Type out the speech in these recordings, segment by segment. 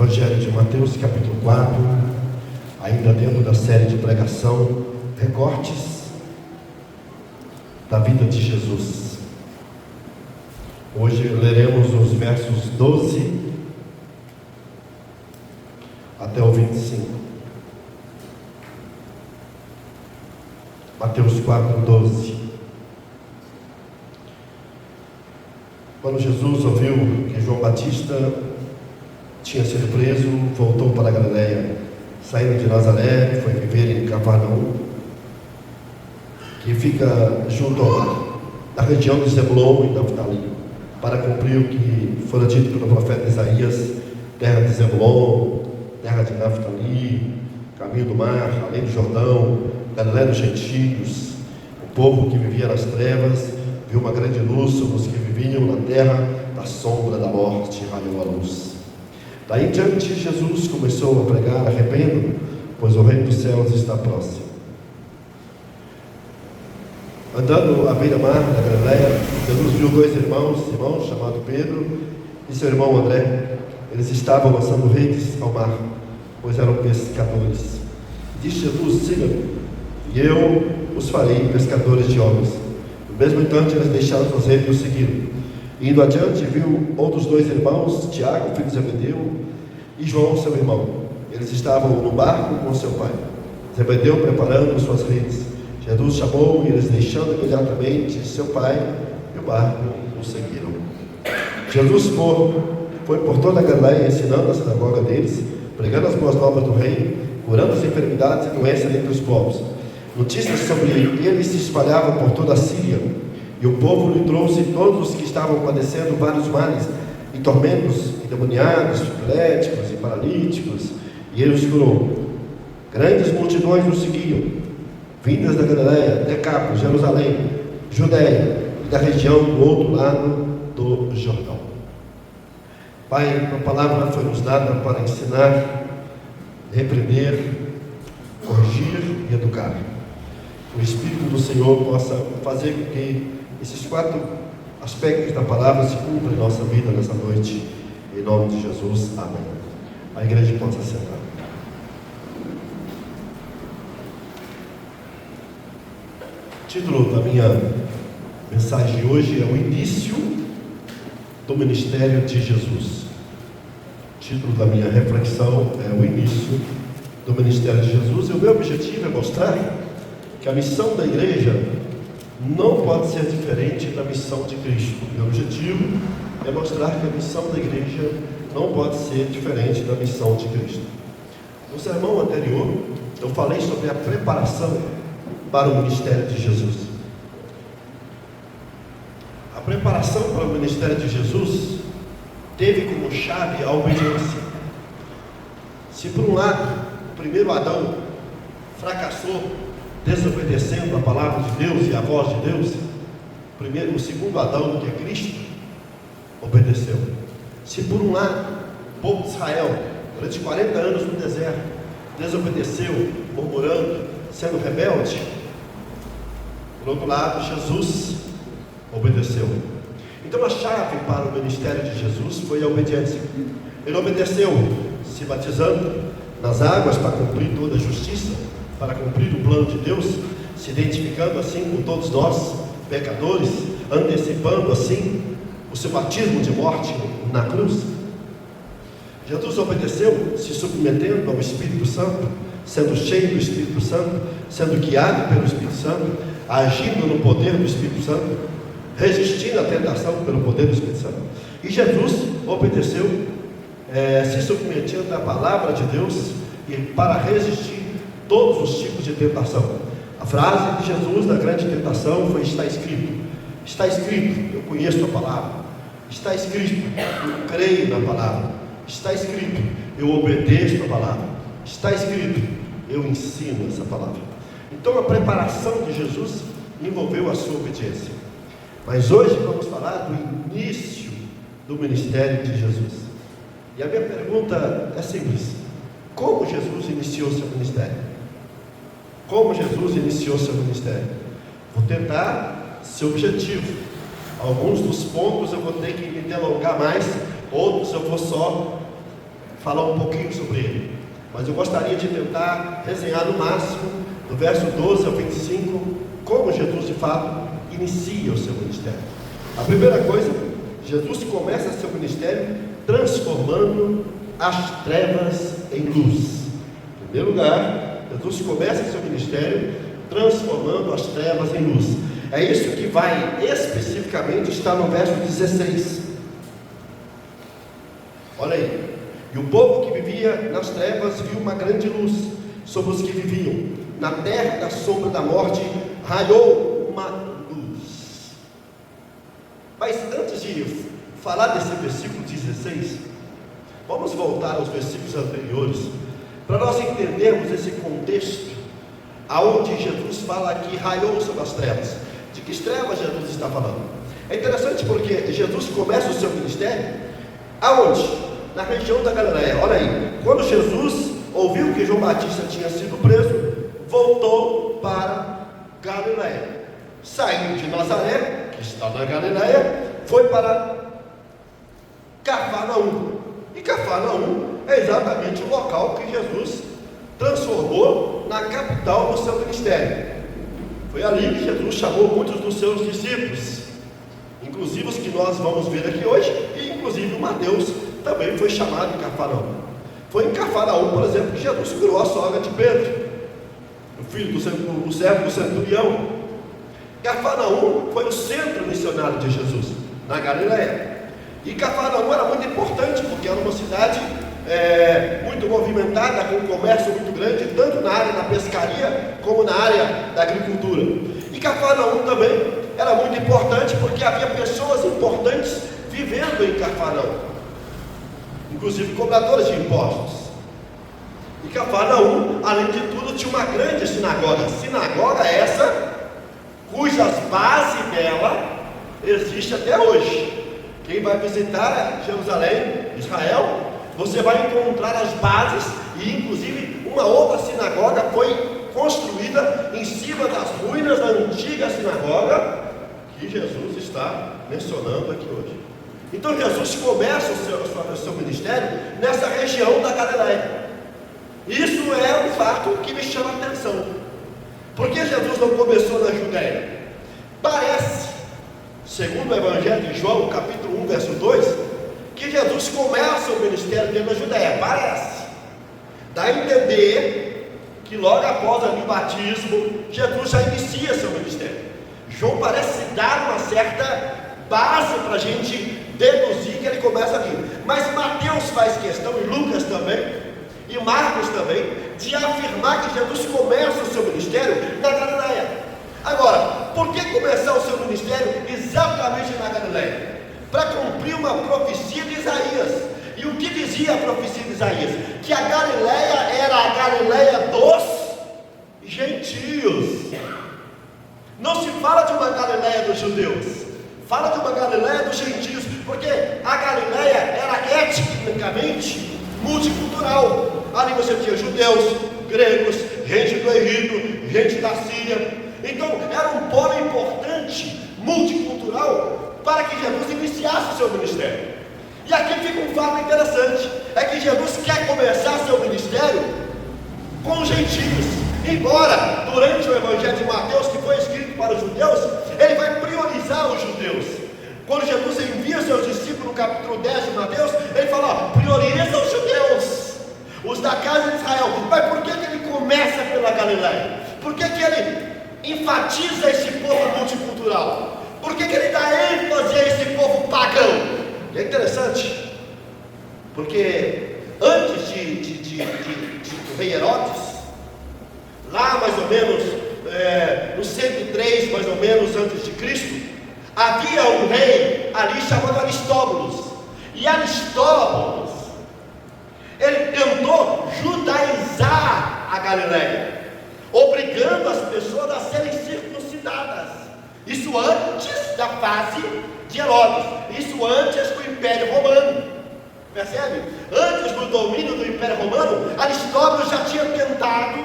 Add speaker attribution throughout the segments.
Speaker 1: Evangelho de Mateus, capítulo 4, ainda dentro da série de pregação, recortes da vida de Jesus. Hoje leremos os versos 12 até o 25. Mateus 4, 12. Quando Jesus ouviu que João Batista tinha sido preso, voltou para a Galileia, saindo de Nazaré, foi viver em Cafarnaum, que fica junto ao mar, na região de Zebulon e Naftali, para cumprir o que fora dito pelo profeta Isaías: terra de Zebulon, terra de Naftali, caminho do mar, além do Jordão, Galileia dos gentios. O povo que vivia nas trevas viu uma grande luz, sobre os que viviam na terra da sombra da morte raiou a luz. Daí em diante, Jesus começou a pregar: arrependam, pois o reino dos céus está próximo. Andando à beira-mar da Galileia, Jesus viu dois irmãos chamados Pedro e seu irmão André. Eles estavam lançando redes ao mar, pois eram pescadores. Disse Jesus: siga-me, e eu os farei pescadores de homens. No mesmo instante, eles deixaram suas redes e o seguiram. Indo adiante, viu outros dois irmãos, Tiago, filho de Zebedeu, e João, seu irmão. Eles estavam no barco com seu pai, Zebedeu, preparando suas redes. Jesus chamou e eles, deixando imediatamente seu pai e o barco, o seguiram. Jesus foi por toda a Galileia, ensinando na sinagoga deles, pregando as boas novas do reino, curando as enfermidades e doenças entre os povos. Notícias sobre ele se espalhavam por toda a Síria, e o povo lhe trouxe todos os que estavam padecendo vários males e tormentos, endemoniados, epiléticos e paralíticos, e ele os curou. Grandes multidões o seguiam, vindas da Galileia, Decápolis, Jerusalém, Judeia e da região do outro lado do Jordão. Pai, a palavra foi nos dada para ensinar, repreender, corrigir e educar. Que o Espírito do Senhor possa fazer com que esses quatro aspectos da palavra se cumpram em nossa vida nessa noite, em nome de Jesus, amém. A igreja possa sentar. O título da minha mensagem de hoje é o início do ministério de Jesus. O título da minha reflexão é o início do ministério de Jesus, e o meu objetivo é mostrar que a missão da igreja não pode ser diferente da missão de Cristo. O meu objetivo é mostrar que a missão da igreja não pode ser diferente da missão de Cristo. No sermão anterior, eu falei sobre a preparação para o ministério de Jesus. A preparação para o ministério de Jesus teve como chave a obediência. Se por um lado, o primeiro Adão fracassou desobedecendo a palavra de Deus e a voz de Deus, o segundo Adão, que é Cristo, obedeceu. Se por um lado o povo de Israel, durante 40 anos no deserto, desobedeceu, murmurando, sendo rebelde, por outro lado, Jesus obedeceu. Então a chave para o ministério de Jesus foi a obediência. Ele obedeceu, se batizando nas águas para cumprir toda a justiça, para cumprir o plano de Deus, se identificando assim com todos nós, pecadores, antecipando assim o seu batismo de morte na cruz. Jesus obedeceu, se submetendo ao Espírito Santo, sendo cheio do Espírito Santo, sendo guiado pelo Espírito Santo, agindo no poder do Espírito Santo, resistindo à tentação pelo poder do Espírito Santo. E Jesus obedeceu, se submetendo à palavra de Deus, e para resistir todos os tipos de tentação. A frase de Jesus na grande tentação foi: está escrito. Está escrito, eu conheço a palavra. Está escrito, eu creio na palavra. Está escrito, eu obedeço a palavra. Está escrito, eu ensino essa palavra. Então a preparação de Jesus envolveu a sua obediência. Mas hoje vamos falar do início do ministério de Jesus. E a minha pergunta é simples: como Jesus iniciou seu ministério? Como Jesus iniciou seu ministério? Vou tentar ser objetivo. Alguns dos pontos eu vou ter que me delongar mais, outros eu vou só falar um pouquinho sobre ele, mas eu gostaria de tentar resenhar no máximo, do verso 12 ao 25, como Jesus de fato inicia o seu ministério. A primeira coisa, Jesus começa seu ministério transformando as trevas em luz. Em primeiro lugar, Jesus começa seu ministério transformando as trevas em luz. É isso que vai especificamente estar no verso 16. Olha aí. E o povo que vivia nas trevas viu uma grande luz sobre os que viviam na terra da sombra da morte, raiou uma luz. Mas antes de falar desse versículo 16, vamos voltar aos versículos anteriores, para nós entendermos esse contexto, aonde Jesus fala que raiou sobre as trevas. De que trevas Jesus está falando? É interessante porque Jesus começa o seu ministério, aonde? Na região da Galileia. Olha aí, quando Jesus ouviu que João Batista tinha sido preso, voltou para Galileia. Saiu de Nazaré, que está na Galileia, foi para Cafarnaum. E Cafarnaum é exatamente o local que Jesus transformou na capital do seu ministério. Foi ali que Jesus chamou muitos dos seus discípulos, inclusive os que nós vamos ver aqui hoje, e inclusive o Mateus também foi chamado em Cafarnaum. Foi em Cafarnaum, por exemplo, que Jesus curou a sogra de Pedro, o filho do servo do centurião. Cafarnaum foi o centro missionário de Jesus, na Galileia. E Cafarnaum era muito importante, porque era uma cidade muito movimentada, com um comércio muito grande, tanto na área da pescaria, como na área da agricultura. E Cafarnaum também era muito importante, porque havia pessoas importantes vivendo em Cafarnaum, inclusive cobradores de impostos. E Cafarnaum, além de tudo, tinha uma grande sinagoga. Sinagoga essa, cujas bases dela existe até hoje. Quem vai visitar Jerusalém, Israel, você vai encontrar as bases, e inclusive uma outra sinagoga foi construída em cima das ruínas da antiga sinagoga, que Jesus está mencionando aqui hoje. Então Jesus começa o seu ministério nessa região da Galileia. Isso é um fato que me chama a atenção. Por que Jesus não começou na Judéia? Parece, segundo o Evangelho de João, capítulo 1, verso 2, que Jesus começa o ministério dele na Judéia. Parece. Dá a entender que logo após ali o batismo, Jesus já inicia seu ministério. João parece dar uma certa base para a gente deduzir que ele começa ali. Mas Mateus faz questão, e Lucas também, e Marcos também, de afirmar que Jesus começa o seu ministério na Galileia. Agora, por que começar o seu ministério exatamente na Galileia? Para cumprir uma profecia de Isaías. E o que dizia a profecia de Isaías? Que a Galileia era a Galileia dos gentios. Não se fala de uma Galileia dos judeus, fala de uma Galileia dos gentios, porque a Galileia era etnicamente multicultural. Ali você tinha judeus, gregos, gente do Egito, gente da Síria. Então era um polo importante, multicultural, para que Jesus iniciasse o seu ministério. E aqui fica um fato interessante, é que Jesus quer começar seu ministério com os gentios. Embora durante o Evangelho de Mateus, que foi escrito para os judeus, ele vai priorizar os judeus. Quando Jesus envia seus discípulos no capítulo 10 de Mateus, ele fala, prioriza os judeus, os da casa de Israel. Mas por que ele começa pela Galileia? Por que ele enfatiza esse povo multicultural? Por que ele dá ênfase a esse povo pagão? É interessante, porque antes do rei Herodes, lá mais ou menos, no 103 mais ou menos antes de Cristo, havia um rei ali chamado Aristóbulos. E Aristóbulos, ele tentou judaizar a Galileia, obrigando as pessoas a serem circuncidadas. Isso antes da fase de Herodes, isso antes do Império Romano. Percebe? Antes do domínio do Império Romano, Aristóbulos já tinha tentado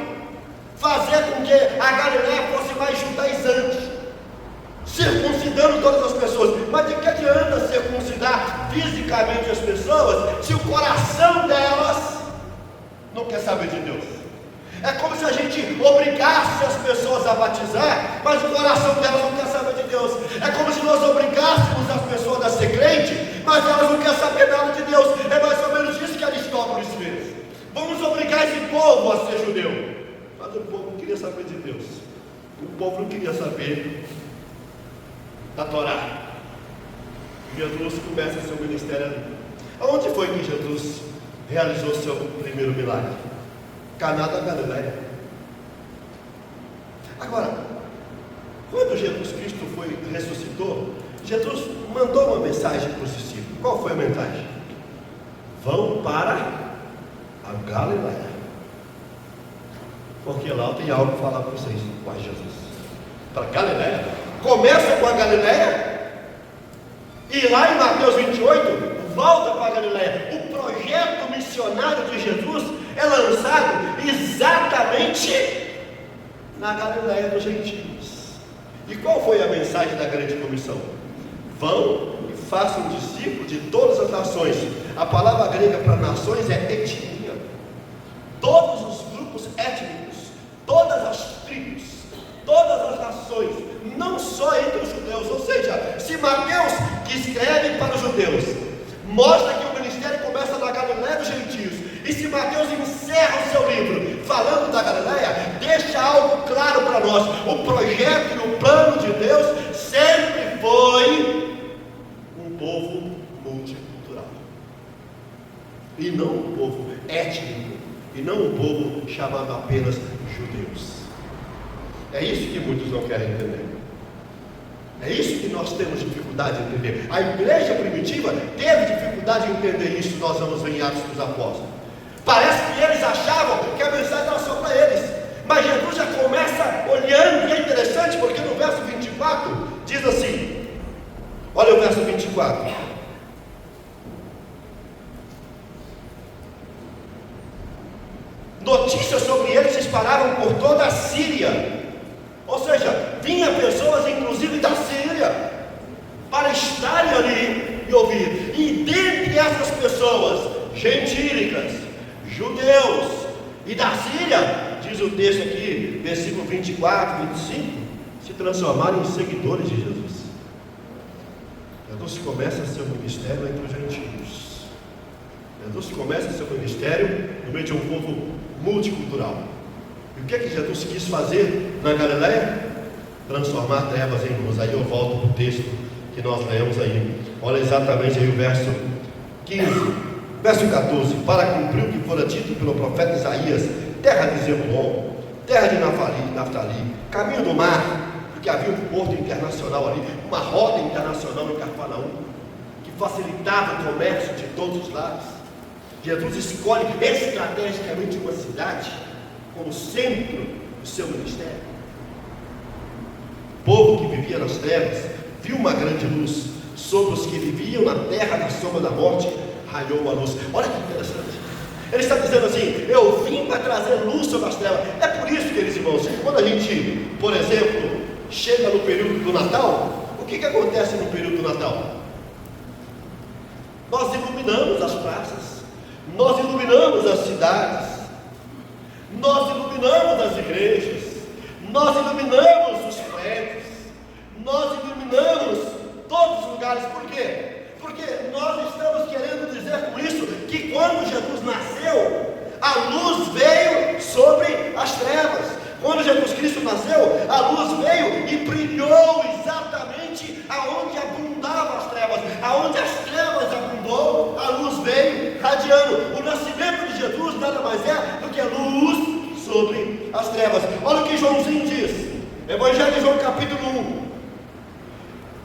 Speaker 1: fazer com que a Galileia fosse mais judaizante. circuncidando todas as pessoas. Mas de que adianta circuncidar fisicamente as pessoas se o coração delas não quer saber de Deus? É como se a gente obrigasse as pessoas a batizar, mas o coração delas não quer saber de Deus. É como se nós obrigássemos as pessoas a ser crente, mas elas não querem saber nada de Deus. É mais ou menos isso que Aristóteles fez. Vamos obrigar esse povo a ser judeu. Mas o povo não queria saber de Deus. O povo não queria saber da Torá. Jesus começa seu ministério ali. Aonde foi que Jesus realizou seu primeiro milagre? Caná da Galileia. Agora, quando Jesus Cristo ressuscitou, Jesus mandou uma mensagem para os discípulos. Qual foi a mensagem? Vão para a Galileia, porque lá tem algo para falar para vocês. Vai, Jesus, para a Galileia. Começa com a Galileia, e lá em Mateus 28, volta para a Galileia. O projeto missionário de Jesus é lançado exatamente na Galileia dos gentios. E qual foi a mensagem da grande comissão? Vão e façam discípulos de todas as nações. A palavra grega para nações é etnia. Todos os grupos étnicos, todas as tribos, todas as nações, não só entre os judeus. Ou seja, se Mateus, que escreve para os judeus, mostra que o ministério começa na Galileia dos gentios, e se Mateus encerra o seu livro falando da Galileia, deixa algo claro para nós: o projeto e o plano de Deus sempre foi um povo multicultural, e não um povo étnico, e não um povo chamado apenas judeus. É isso que muitos não querem entender. É isso que nós temos dificuldade de entender. A igreja primitiva teve dificuldade em entender isso. Nós vamos ver em Atos dos Apóstolos. Parece que eles achavam que a mensagem era só para eles, mas Jesus já começa olhando. E é interessante porque no verso 24 diz assim, olha o verso 24: notícias sobre eles se espalharam por toda a Síria. Ou seja, vinha pessoas inclusive da Síria para estarem ali e ouvir. E dentre essas pessoas gentílicas, judeus e da Síria, diz o texto aqui, versículo 24, 25, se transformaram em seguidores de Jesus. Jesus começa seu ministério entre os gentios. Jesus começa seu ministério no meio de um povo multicultural. E o que é que Jesus quis fazer na Galileia? Transformar trevas em luz. Aí eu volto para o texto que nós lemos aí. Olha exatamente aí o verso 15, verso 14: para cumprir o que fora dito pelo profeta Isaías, terra de Zebulon, terra de Naftali, caminho do mar, porque havia um porto internacional ali, uma rota internacional em Cafarnaum, que facilitava o comércio de todos os lados. Jesus escolhe estrategicamente uma cidade como centro do seu ministério. O povo que vivia nas trevas viu uma grande luz. Sobre os que viviam na terra da sombra da morte raiou uma luz. Olha que interessante. Ele está dizendo assim: eu vim para trazer luz sobre as trevas. É por isso, queridos irmãos, que quando a gente, por exemplo, chega no período do Natal, o que acontece no período do Natal? Nós iluminamos as praças, nós iluminamos as cidades, nós iluminamos as igrejas, nós iluminamos os prédios, nós iluminamos todos os lugares. Por quê? Porque nós estamos querendo dizer com isso que quando Jesus nasceu, a luz veio sobre as trevas. Quando Jesus Cristo nasceu, a luz veio e brilhou exatamente aonde abundavam as trevas. Aonde as trevas abundou, a luz veio radiando. O nascimento de Jesus nada mais é do que a luz sobre as trevas. Olha o que Joãozinho diz, Evangelho de João capítulo 1,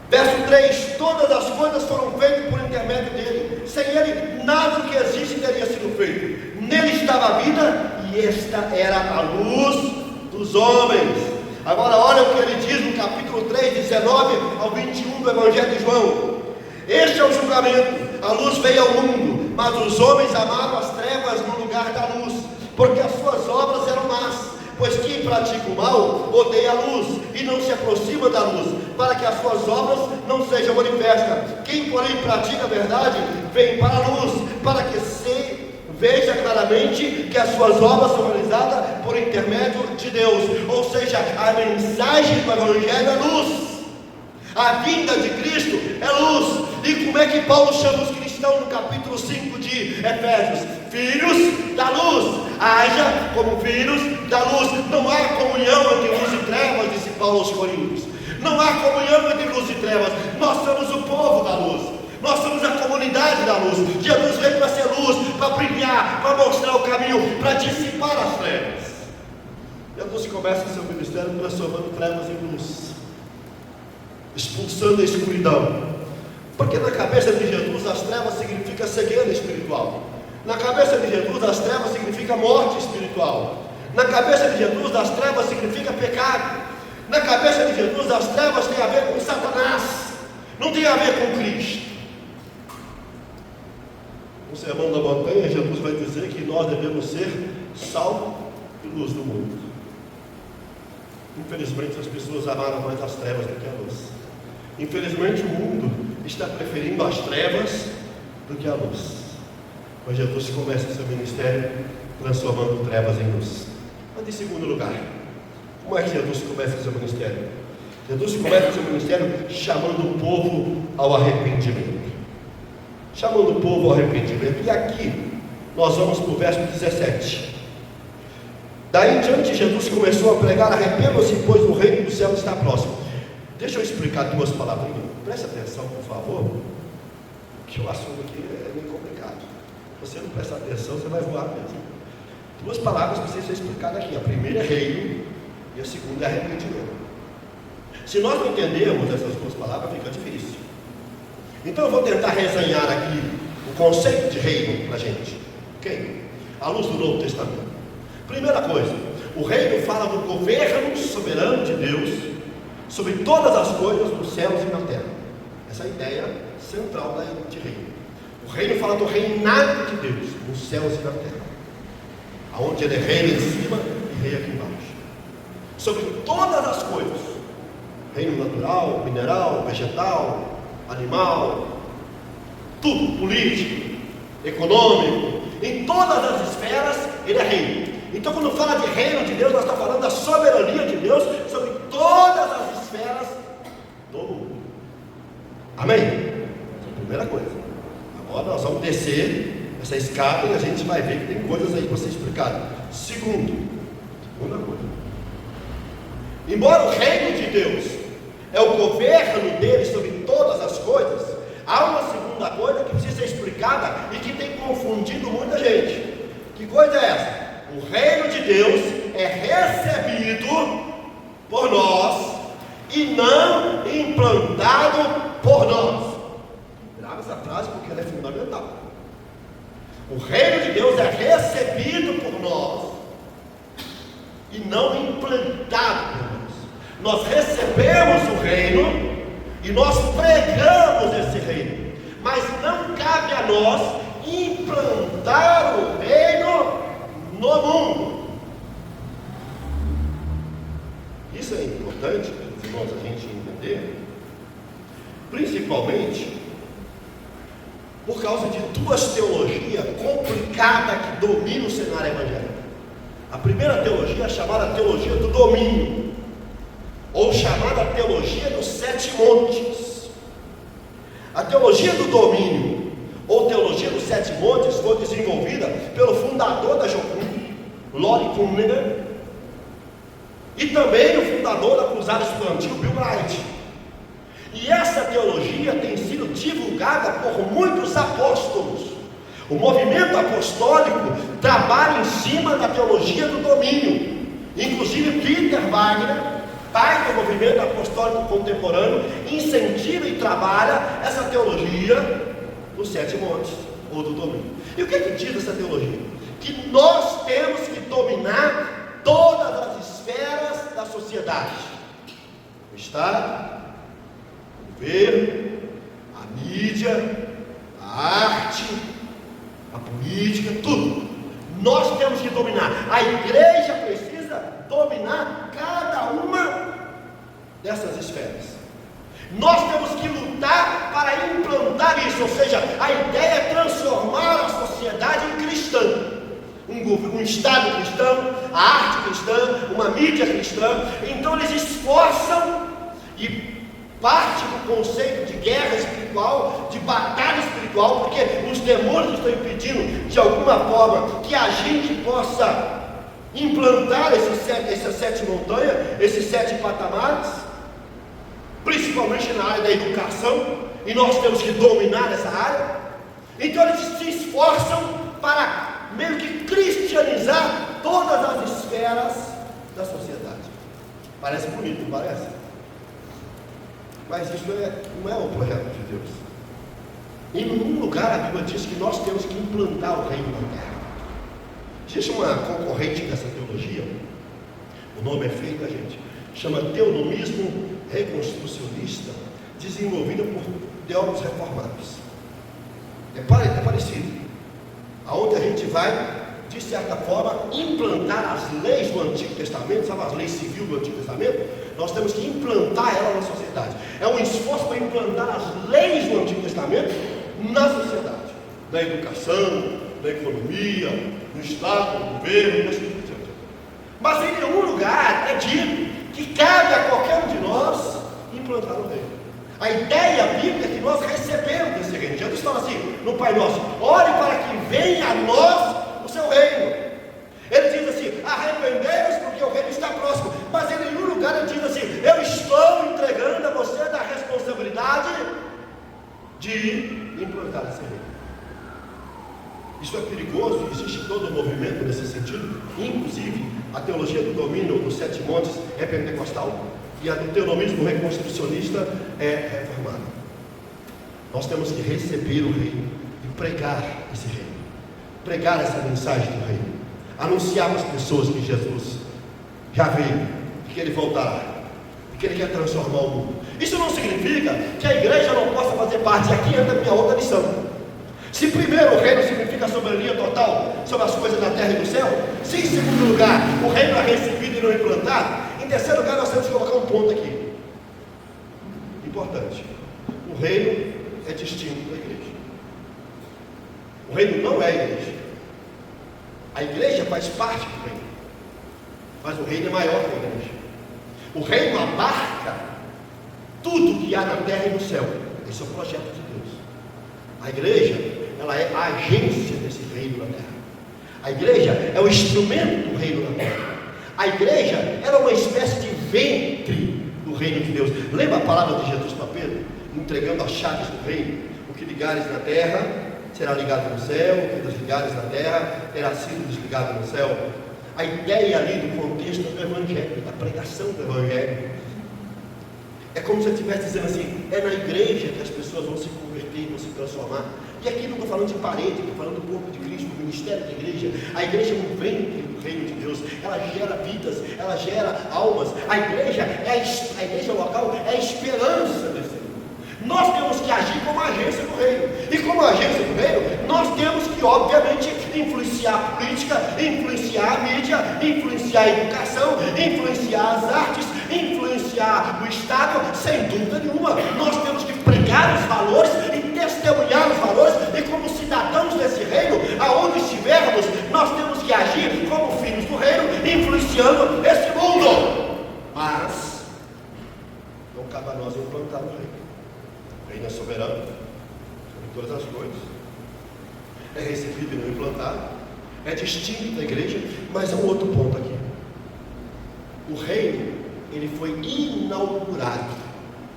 Speaker 1: verso 3: todas as coisas foram feitas por intermédio dele, sem ele nada do que existe teria sido feito. Nele estava a vida, e esta era a luz dos homens. Agora olha o que ele diz no capítulo 3, 19 ao 21 do Evangelho de João: este é o julgamento, a luz veio ao mundo, mas os homens amaram as trevas no lugar da luz, porque as suas obras eram más, pois tinham pratica o mal odeia a luz e não se aproxima da luz, para que as suas obras não sejam manifestas. Quem, porém, pratica a verdade, vem para a luz, para que se veja claramente que as suas obras são realizadas por intermédio de Deus. Ou seja, a mensagem do Evangelho é luz. A vinda de Cristo é luz. E como é que Paulo chama os cristãos no capítulo 5 de Efésios? Filhos da luz. Haja como filhos da luz. Não há comunhão entre luz e trevas, disse Paulo aos Coríntios. Não há comunhão entre luz e trevas. Nós somos o povo da luz. Nós somos a comunidade da luz. Jesus veio para ser luz, para brilhar, para mostrar o caminho, para dissipar as trevas. Jesus começa o seu ministério transformando trevas em luz, expulsando a escuridão. Porque na cabeça de Jesus as trevas significa cegueira espiritual. Na cabeça de Jesus as trevas significa morte espiritual. Na cabeça de Jesus as trevas significa pecado. Na cabeça de Jesus as trevas tem a ver com Satanás, não tem a ver com Cristo. No Sermão da Montanha, Jesus vai dizer que nós devemos ser sal e luz do mundo. Infelizmente as pessoas amaram mais as trevas do que a luz. Infelizmente o mundo está preferindo as trevas do que a luz. Mas Jesus começa o seu ministério transformando trevas em luz. Mas em segundo lugar, como é que Jesus começa o seu ministério? Jesus começa o seu ministério chamando o povo ao arrependimento. Chamando o povo ao arrependimento. E aqui nós vamos para o verso 17. Daí em diante Jesus começou a pregar: arrependam-se, pois o reino do céu está próximo. Deixa eu explicar duas palavrinhas. Preste atenção, por favor, que o assunto aqui é meio complicado. Se você não prestar atenção, você vai voar mesmo. Duas palavras precisam ser explicadas aqui. A primeira é reino e a segunda é arrependimento. Se nós não entendermos essas duas palavras, fica difícil. Então eu vou tentar resenhar aqui o conceito de reino para a gente, ok? À luz do Novo Testamento. Primeira coisa, o reino fala do governo soberano de Deus sobre todas as coisas nos céus e na terra. Essa é a ideia central de reino. O reino fala do reinado de Deus nos céus e na terra, aonde ele reina em cima e reina aqui embaixo, sobre todas as coisas: reino natural, mineral, vegetal, animal, tudo, político, econômico, em todas as esferas ele é reino. Então quando fala de reino de Deus, nós estamos falando da soberania de Deus sobre todas as esferas do mundo. Amém? Essa é a primeira coisa. Agora nós vamos descer essa escada e a gente vai ver que tem coisas aí para ser explicado. Segunda coisa, embora o reino de Deus é o governo dele sobre todas as coisas, há uma segunda coisa que precisa ser explicada e que tem confundido muita gente. Que coisa é essa? O reino de Deus é recebido por nós e não implantado por nós. Grava essa frase porque ela é fundamental. O reino de Deus é recebido por nós e não implantado por nós. Nós recebemos o reino e nós pregamos esse reino, mas não cabe a nós implantar o reino no mundo. Isso é importante, irmãos, a gente entender, principalmente por causa de duas teologias complicadas que dominam o cenário evangélico. A primeira teologia é chamada teologia do domínio, ou chamada teologia dos 7 montes. A teologia do domínio, ou teologia dos 7 montes, foi desenvolvida pelo fundador da Jocum, Loren Coonrod, e também o fundador da Cruzada Estudantil, Bill Bright. E essa teologia tem sido divulgada por muitos apóstolos. O movimento apostólico trabalha em cima da teologia do domínio. Inclusive Peter Wagner, pai do movimento apostólico contemporâneo, incentiva e trabalha essa teologia dos 7 montes, ou do domínio. E o que diz essa teologia? Que nós temos que dominar todas as esferas da sociedade: o Estado, o governo, a mídia, a arte, a política, tudo. Nós temos que dominar. A igreja precisa dominar dominar cada uma dessas esferas. Nós temos que lutar para implantar isso, ou seja, a ideia é transformar a sociedade em cristã, um Estado cristão, a arte cristã, uma mídia cristã. Então eles esforçam e parte do conceito de guerra espiritual, de batalha espiritual, porque os demônios estão impedindo de alguma forma que a gente possa implantar essas 7 montanhas, esses 7 patamares, principalmente na área da educação, e nós temos que dominar essa área. Então eles se esforçam para meio que cristianizar todas as esferas da sociedade. Parece bonito, não parece? Mas isso não é o projeto de Deus. Em nenhum lugar a Bíblia diz que nós temos que implantar o reino na terra. Existe uma concorrente dessa teologia, o nome é feio da gente, chama teonomismo reconstrucionista, desenvolvida por teólogos reformados. É parecido. Aonde a gente vai, de certa forma, implantar as leis do Antigo Testamento, sabe, as leis civis do Antigo Testamento, nós temos que implantar ela na sociedade. É um esforço para implantar as leis do Antigo Testamento na sociedade, na educação, na economia, no Estado, no governo, na sociedade. Mas em nenhum lugar é dito que cabe a qualquer um de nós implantar o reino. A ideia bíblica é que nós recebemos desse reino. Jesus fala assim no Pai Nosso: ore para que venha a nós o seu reino. Ele diz assim: arrependei-vos porque o reino está próximo. Mas em nenhum lugar ele diz assim: eu estou entregando a você a responsabilidade de implantar esse reino. Isso é perigoso, existe todo um movimento nesse sentido. Inclusive a teologia do domínio dos 7 montes é pentecostal, e a do teonomismo reconstrucionista é reformada. Nós temos que receber o reino e pregar esse reino, pregar essa mensagem do reino, anunciar para as pessoas que Jesus já veio, que ele voltará, que ele quer transformar o mundo. Isso não significa que a igreja não possa fazer parte. E aqui entra a minha outra lição. Se primeiro o reino significa soberania total sobre as coisas da terra e do céu, se em segundo lugar o reino é recebido e não implantado, em terceiro lugar nós temos que colocar um ponto aqui importante: o reino é distinto da igreja. O reino não é a igreja. A igreja faz parte do reino, mas o reino é maior que a igreja. O reino abarca tudo que há na terra e no céu. Esse é o projeto de Deus. A igreja, ela é a agência desse reino na terra. A igreja é o instrumento do reino na terra. A igreja, ela é uma espécie de ventre do reino de Deus. Lembra a palavra de Jesus para Pedro, entregando as chaves do reino? O que ligares na terra será ligado no céu, o que desligares na terra terá sido desligado no céu. A ideia ali do contexto do evangelho, da pregação do evangelho, é como se eu estivesse dizendo assim: é na igreja que as pessoas vão se converter, vão se transformar. E aqui não estou falando de parede, estou falando do corpo de Cristo, do ministério da igreja. A igreja é um ventre do reino de Deus, ela gera vidas, ela gera almas. A igreja local é a esperança desse mundo. Nós temos que agir como agência do reino, e como agência do reino, nós temos que, obviamente, influenciar a política, influenciar a mídia, influenciar a educação, influenciar as artes, influenciar o Estado, sem dúvida nenhuma. Nós temos que pregar os valores e testemunhar os valores, e como cidadãos desse reino, aonde estivermos, nós temos que agir como filhos do reino, influenciando esse mundo. Mas não cabe a nós implantar o reino. O reino é soberano sobre todas as coisas, é recebido e não implantado, é distinto da igreja. Mas há um outro ponto aqui: o reino, ele foi inaugurado,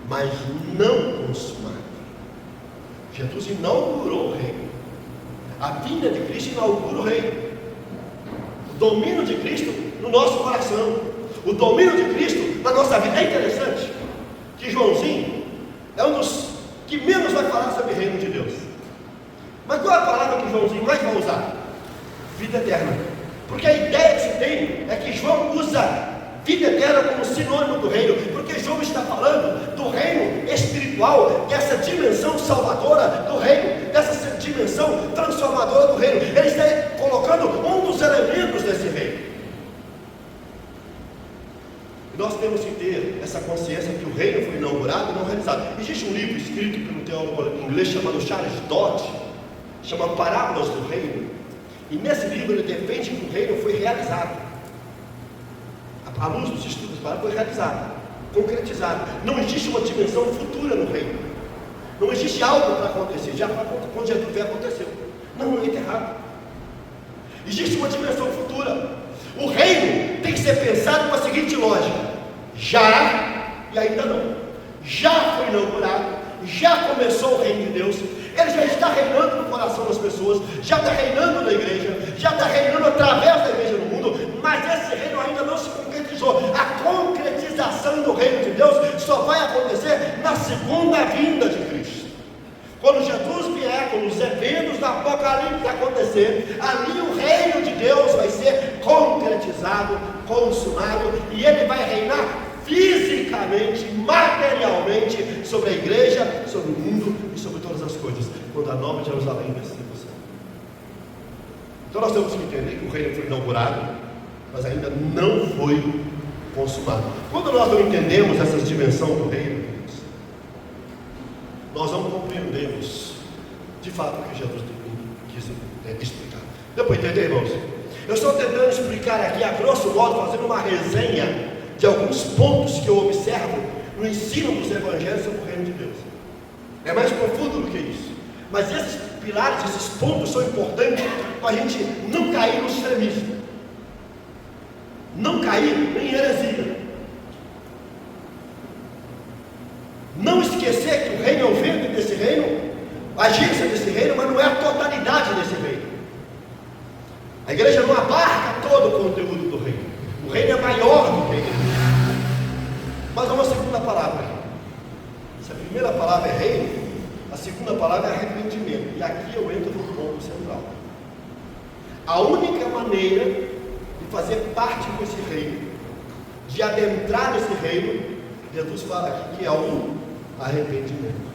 Speaker 1: mas não consumado. Jesus inaugurou o reino. A vinda de Cristo inaugura o reino. O domínio de Cristo no nosso coração, o domínio de Cristo na nossa vida. É interessante que Joãozinho é um dos que menos vai falar sobre o reino de Deus. Mas qual é a palavra que Joãozinho mais vai usar? Vida eterna. Porque a ideia que se tem é que João usa vida eterna como sinônimo do reino, porque João está falando do reino espiritual, dessa dimensão salvadora do reino, dessa dimensão transformadora do reino. Ele está colocando um dos elementos desse reino. E nós temos que ter essa consciência que o reino foi inaugurado e não realizado. Existe um livro escrito por um teólogo inglês chamado Charles Dodd, chama Parábolas do Reino. E nesse livro ele defende que o reino foi realizado. À luz dos estudos foi realizado, concretizado. Não existe uma dimensão futura no reino. Não existe algo para acontecer. Já quando Jesus veio, aconteceu. Não é errado. Existe uma dimensão futura. O reino tem que ser pensado com a seguinte lógica: já e ainda não. Já foi inaugurado, já começou o reino de Deus. Ele já está reinando no coração das pessoas, já está reinando na igreja, já está reinando através da igreja no mundo, mas esse reino ainda não se concretizou. A concretização do reino de Deus só vai acontecer na segunda vinda de Cristo. Quando Jesus vier, quando os eventos do Apocalipse acontecer, ali o reino de Deus vai ser concretizado, consumado, e ele vai reinar fisicamente, materialmente, sobre a igreja, sobre o mundo e sobre todas as coisas, quando a nova Jerusalém descer do céu. Então nós temos que entender que o reino foi inaugurado, mas ainda não foi consumado. Quando nós não entendemos essa dimensão do reino, nós não compreendemos de fato o que Jesus quis explicar. Deu para entender, irmãos? Eu estou tentando explicar aqui, a grosso modo, fazendo uma resenha de alguns pontos que eu observo no ensino dos evangelhos sobre o reino de Deus. É mais profundo do que isso, mas esses pilares, esses pontos são importantes para a gente não cair no extremismo, não cair em heresia, não esquecer que o reino é o vento desse reino, a agência desse reino, mas não é a totalidade desse reino. A igreja não abarca todo o conteúdo do reino. O reino é maior do que a igreja. Mas há uma segunda palavra. Se a primeira palavra é reino, a segunda palavra é arrependimento. E aqui eu entro no ponto central. A única maneira de fazer parte desse reino, de adentrar nesse reino, Jesus fala aqui que é o arrependimento.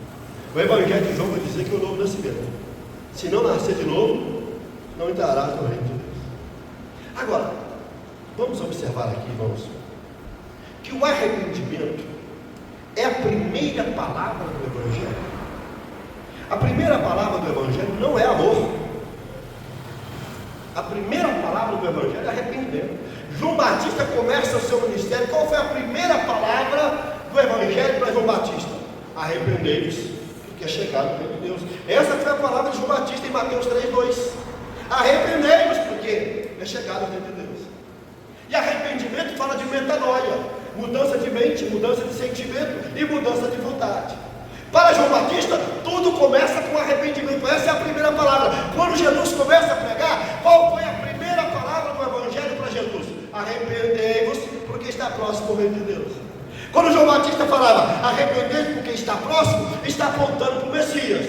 Speaker 1: O Evangelho de João vai dizer que é o novo nascimento. Se não nascer de novo, não entrarás no reino de Deus. Agora, vamos observar aqui, irmãos, que o arrependimento é a primeira palavra do Evangelho. A primeira palavra do Evangelho não é amor. A primeira palavra do Evangelho é arrependimento. João Batista começa o seu ministério. Qual foi a primeira palavra do Evangelho para João Batista? Arrependei-vos, porque é chegado o reino de Deus. Essa foi a palavra de João Batista em Mateus 3:2. Arrependei-vos, porque é chegado o reino de Deus. E arrependimento fala de metanoia, mudança de mente, mudança de sentimento e mudança de vontade. Para João Batista, tudo começa com arrependimento. Essa é a primeira palavra. Quando Jesus começa a pregar, qual foi a primeira palavra do Evangelho para Jesus? Arrependei-vos, porque está próximo o reino de Deus. Quando João Batista falava arrependei-vos porque está próximo, está apontando para o Messias.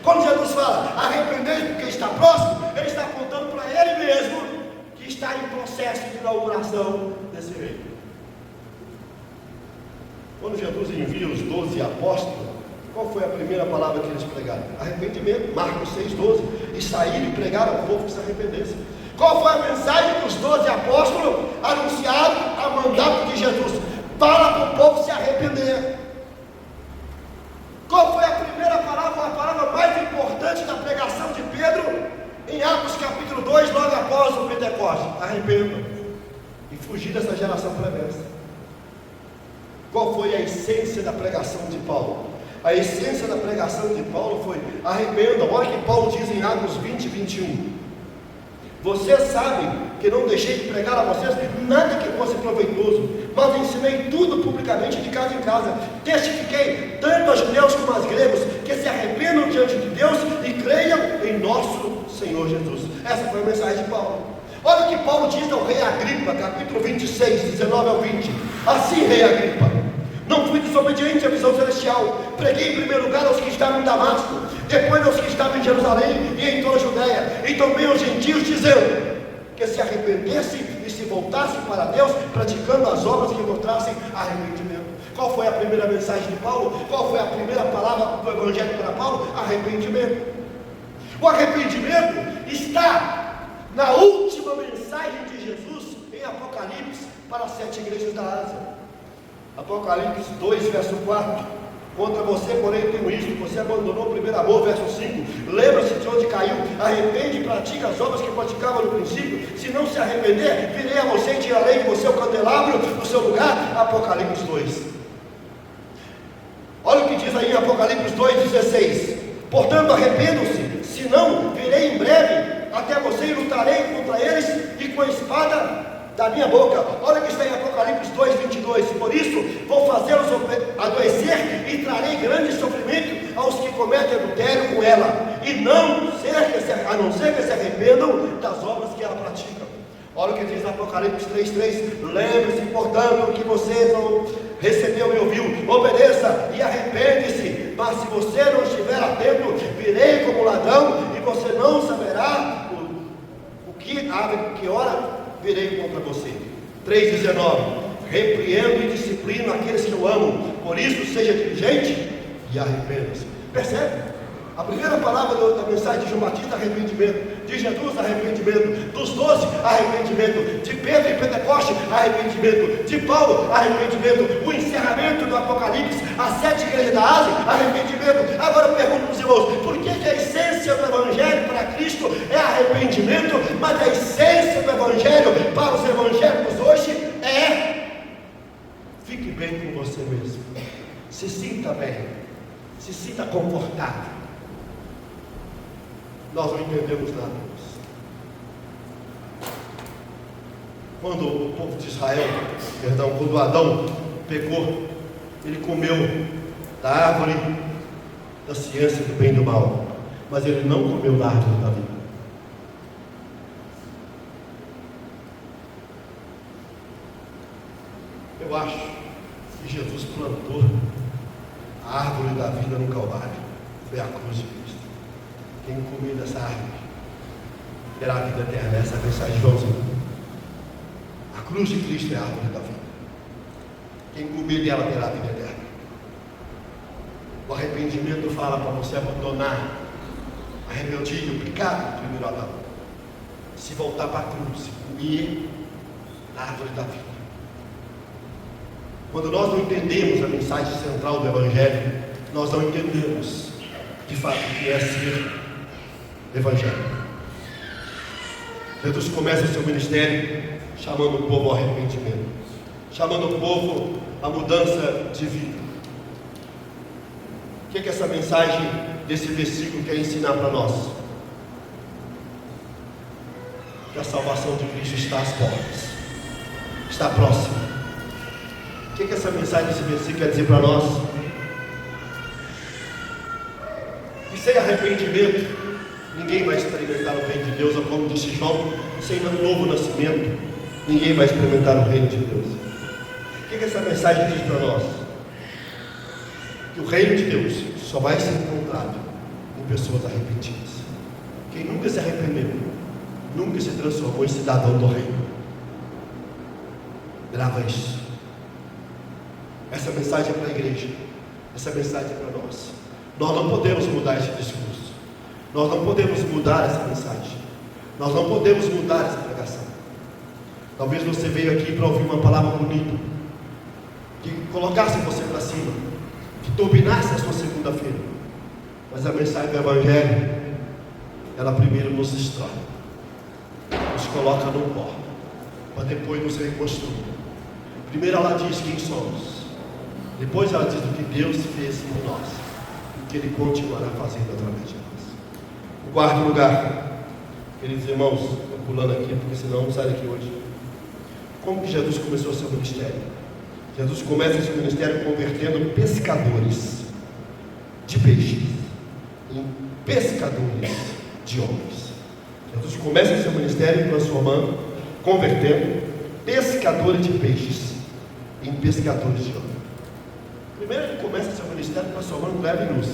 Speaker 1: Quando Jesus fala arrependei-vos porque está próximo, ele está apontando para ele mesmo, que está em processo de inauguração desse reino. Quando Jesus envia os 12 apóstolos, qual foi a primeira palavra que eles pregaram? Arrependimento. Marcos 6:12. E saíram e pregaram ao povo que se arrependesse. Qual foi a mensagem que os 12 apóstolos anunciaram a mandato de Jesus? Fala para o povo se arrepender. Qual foi a primeira palavra, a palavra mais importante da pregação de Pedro? Em Atos capítulo 2, logo após o Pentecostes: arrependam e fugir dessa geração perversa. Qual foi a essência da pregação de Paulo? A essência da pregação de Paulo foi: arrependam. Olha que Paulo diz em Atos 20:21. Vocês sabem que não deixei de pregar a vocês nada que fosse proveitoso, mas ensinei tudo publicamente de casa em casa. Testifiquei tanto a judeus como aos gregos que se arrependam diante de Deus e creiam em nosso Senhor Jesus. Essa foi a mensagem de Paulo. Olha o que Paulo diz ao rei Agripa, capítulo 26, 19 ao 20. Assim, rei Agripa, não fui desobediente à visão celestial. Preguei em primeiro lugar aos que estavam em Damasco, depois aos que estavam em Jerusalém e em toda a Judéia, e também aos gentios, dizendo que se arrependessem e se voltassem para Deus, praticando as obras que mostrassem arrependimento. Qual foi a primeira mensagem de Paulo? Qual foi a primeira palavra do Evangelho para Paulo? Arrependimento. O arrependimento está na última mensagem de Jesus em Apocalipse para as 7 igrejas da Ásia. Apocalipse 2, verso 4. Contra você, porém, tenho isto: você abandonou o primeiro amor. Verso 5. Lembra-se de onde caiu, arrepende e pratica as obras que praticava no princípio. Se não se arrepender, virei a você e tirarei de você o candelabro do seu lugar. Apocalipse 2. Olha o que diz aí em Apocalipse 2,16. Portanto, arrependam-se, senão virei em breve até você e lutarei contra eles e com a espada da minha boca. Olha o que está em Apocalipse 2,22. Por isso vou fazê-los adoecer e trarei grande sofrimento aos que cometem adultério com ela, e a não ser que se arrependam das obras que ela pratica. Olha o que diz Apocalipse 3,3. Lembre-se, portanto, que você não recebeu e ouviu, obedeça e arrepende-se. Mas se você não estiver atento, virei como ladrão, e você não saberá que hora virei contra você. 3,19. Repreendo e disciplino aqueles que eu amo, por isso seja diligente e arrependa-se. Percebe? A primeira palavra da mensagem de João Batista, arrependimento. De Jesus, arrependimento. Dos 12, arrependimento. De Pedro e Pentecoste, arrependimento. De Paulo, arrependimento. O encerramento do Apocalipse, as 7 igrejas da Ásia, arrependimento. Agora eu pergunto para os irmãos, por que a essência do Evangelho para Cristo é arrependimento, mas a essência do Evangelho para os evangélicos hoje é: fique bem com você mesmo, se sinta bem, se sinta confortável. Nós não entendemos nada disso. Quando o povo de Israel, quando Adão pecou, ele comeu da árvore da ciência do bem e do mal, mas ele não comeu da árvore da vida. Eu acho que Jesus plantou a árvore da vida no Calvário. Foi a cruz de Cristo. Quem comer dessa árvore terá a vida eterna. Essa é a mensagem de Joãozinho. A cruz de Cristo é a árvore da vida. Quem comer dela terá a vida eterna. O arrependimento fala para você abandonar a rebeldia, o pecado do primeiro Adão, se voltar para a cruz, comer a árvore da vida. Quando nós não entendemos a mensagem central do Evangelho, nós não entendemos de fato o que é ser evangélico. Jesus começa o seu ministério chamando o povo ao arrependimento, chamando o povo à mudança de vida. O que é que essa mensagem desse versículo quer ensinar para nós? Que a salvação de Cristo está às portas, está próxima. O que é que essa mensagem desse versículo quer dizer para nós? Que sem arrependimento ninguém vai experimentar o reino de Deus, ou como disse João, sem um novo nascimento ninguém vai experimentar o reino de Deus. O que essa mensagem diz para nós? Que o reino de Deus só vai ser encontrado em pessoas arrependidas. Quem nunca se arrependeu, nunca se transformou em cidadão do reino. Grava isso. Essa mensagem é para a igreja, essa mensagem é para nós. Nós não podemos mudar esse discurso, nós não podemos mudar essa mensagem, nós não podemos mudar essa pregação. Talvez você veio aqui para ouvir uma palavra bonita, que colocasse você para cima, que dominasse a sua segunda-feira, mas a mensagem do Evangelho, ela primeiro nos destrói, nos coloca no pó, para depois nos reconstruir. Primeiro ela diz quem somos, depois ela diz o que Deus fez por nós, e o que Ele continuará fazendo através de nós. O quarto lugar, queridos irmãos, estou pulando aqui porque senão não sai daqui hoje. Como que Jesus começou o seu ministério? Jesus começa o seu ministério convertendo pescadores de peixes em pescadores de homens. Jesus começa o seu ministério transformando, convertendo pescadores de peixes em pescadores de homens. Primeiro ele começa seu ministério transformando leve e luz.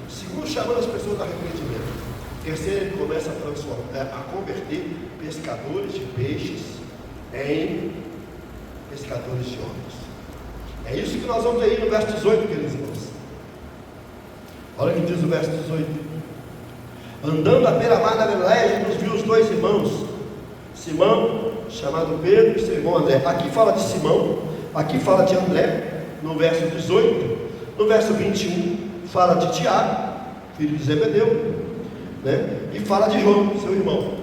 Speaker 1: Segundo, chamando as pessoas ao arrependimento. Terceiro, ele começa a converter pescadores de peixes em pescadores de homens. É isso que nós vamos ver aí no verso 18, queridos irmãos. Olha o que diz o verso 18. Andando à beira-mar da Galileia, Jesus viu os dois irmãos, Simão, chamado Pedro, e seu irmão André. Aqui fala de Simão, aqui fala de André, no verso 18. No verso 21, fala de Tiago, filho de Zebedeu, né? E fala de João, seu irmão.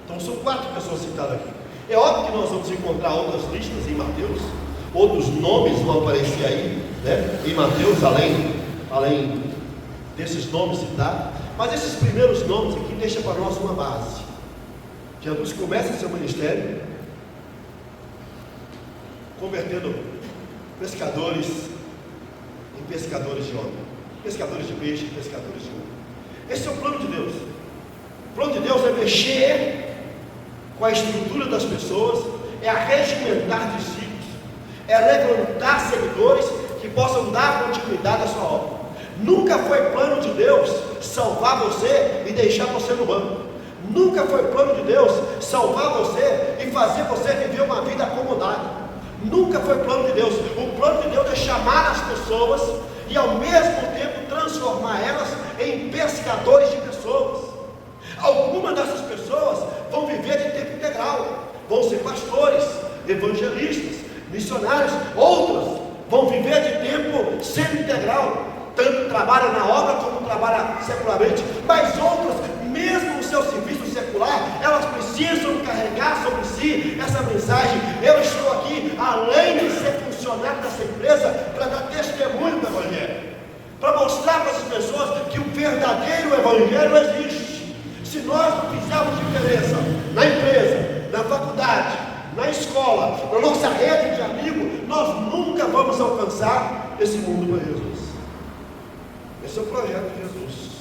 Speaker 1: Então são 4 pessoas citadas aqui. É óbvio que nós vamos encontrar outras listas em Mateus, outros nomes vão aparecer aí, né? Em Mateus, além desses nomes citados. Mas esses primeiros nomes aqui deixam para nós uma base. Jesus começa seu ministério convertendo pescadores em pescadores de homem, pescadores de peixe, pescadores de homem. Esse é o plano de Deus. O plano de Deus é mexer com a estrutura das pessoas, é arregimentar discípulos, é levantar seguidores que possam dar continuidade à sua obra. Nunca foi plano de Deus salvar você e deixar você no banco. Nunca foi plano de Deus salvar você e fazer você viver uma vida acomodada. Nunca foi plano de Deus. O plano de Deus é chamar as pessoas e ao mesmo tempo transformar elas em pescadores de pessoas. Algumas dessas pessoas vão viver de tempo integral, vão ser pastores, evangelistas, missionários. Outras vão viver de tempo semi-integral, tanto trabalham na obra como trabalham secularmente. Mas outras, mesmo no seu serviço secular, elas precisam carregar sobre si essa mensagem. Eu estou aqui, além de ser funcionário dessa empresa, para dar testemunho do Evangelho, para mostrar para essas pessoas que o verdadeiro Evangelho existe. Se nós não fizermos diferença na empresa, na faculdade, na escola, na nossa rede de amigos, nós nunca vamos alcançar esse mundo para Jesus. Esse é o projeto de Jesus.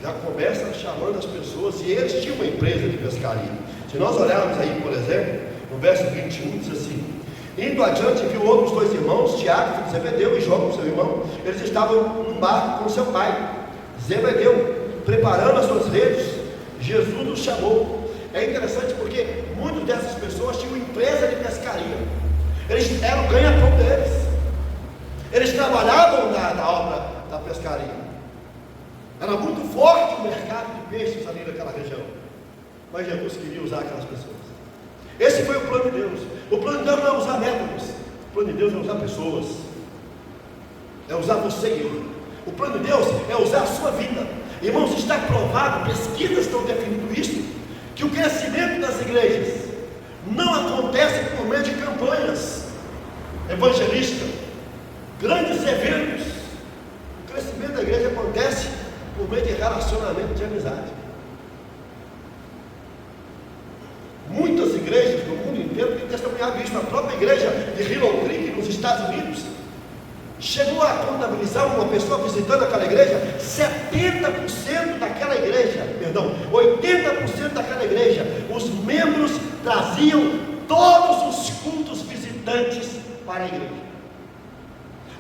Speaker 1: Já começa chamando as pessoas, e eles tinham uma empresa de pescaria. Se nós olharmos aí, por exemplo, no verso 21, diz assim: indo adiante, viu outros 2 irmãos, Tiago, filho de Zebedeu, e João, seu irmão. Eles estavam no barco com seu pai, Zebedeu, preparando as suas redes. Jesus os chamou. É interessante porque muitas dessas pessoas tinham empresa de pescaria. Eles eram o ganha-pão deles. Eles trabalhavam na obra da pescaria. Era muito forte o mercado de peixes ali naquela região. Mas Jesus queria usar aquelas pessoas. Esse foi o plano de Deus. O plano de Deus não é usar métodos. O plano de Deus é usar pessoas. É usar você e eu. O plano de Deus é usar a sua vida. Irmãos, está provado, pesquisas estão definindo isso, que o crescimento das igrejas não acontece por meio de campanhas evangelísticas, grandes eventos. O crescimento da igreja acontece por meio de relacionamento de amizade. Muitas igrejas do mundo inteiro têm testemunhado isso. A própria igreja de Willow Creek, nos Estados Unidos, chegou a contabilizar uma pessoa visitando aquela igreja, 70% daquela igreja, 80% daquela igreja, os membros traziam todos os cultos visitantes para a igreja.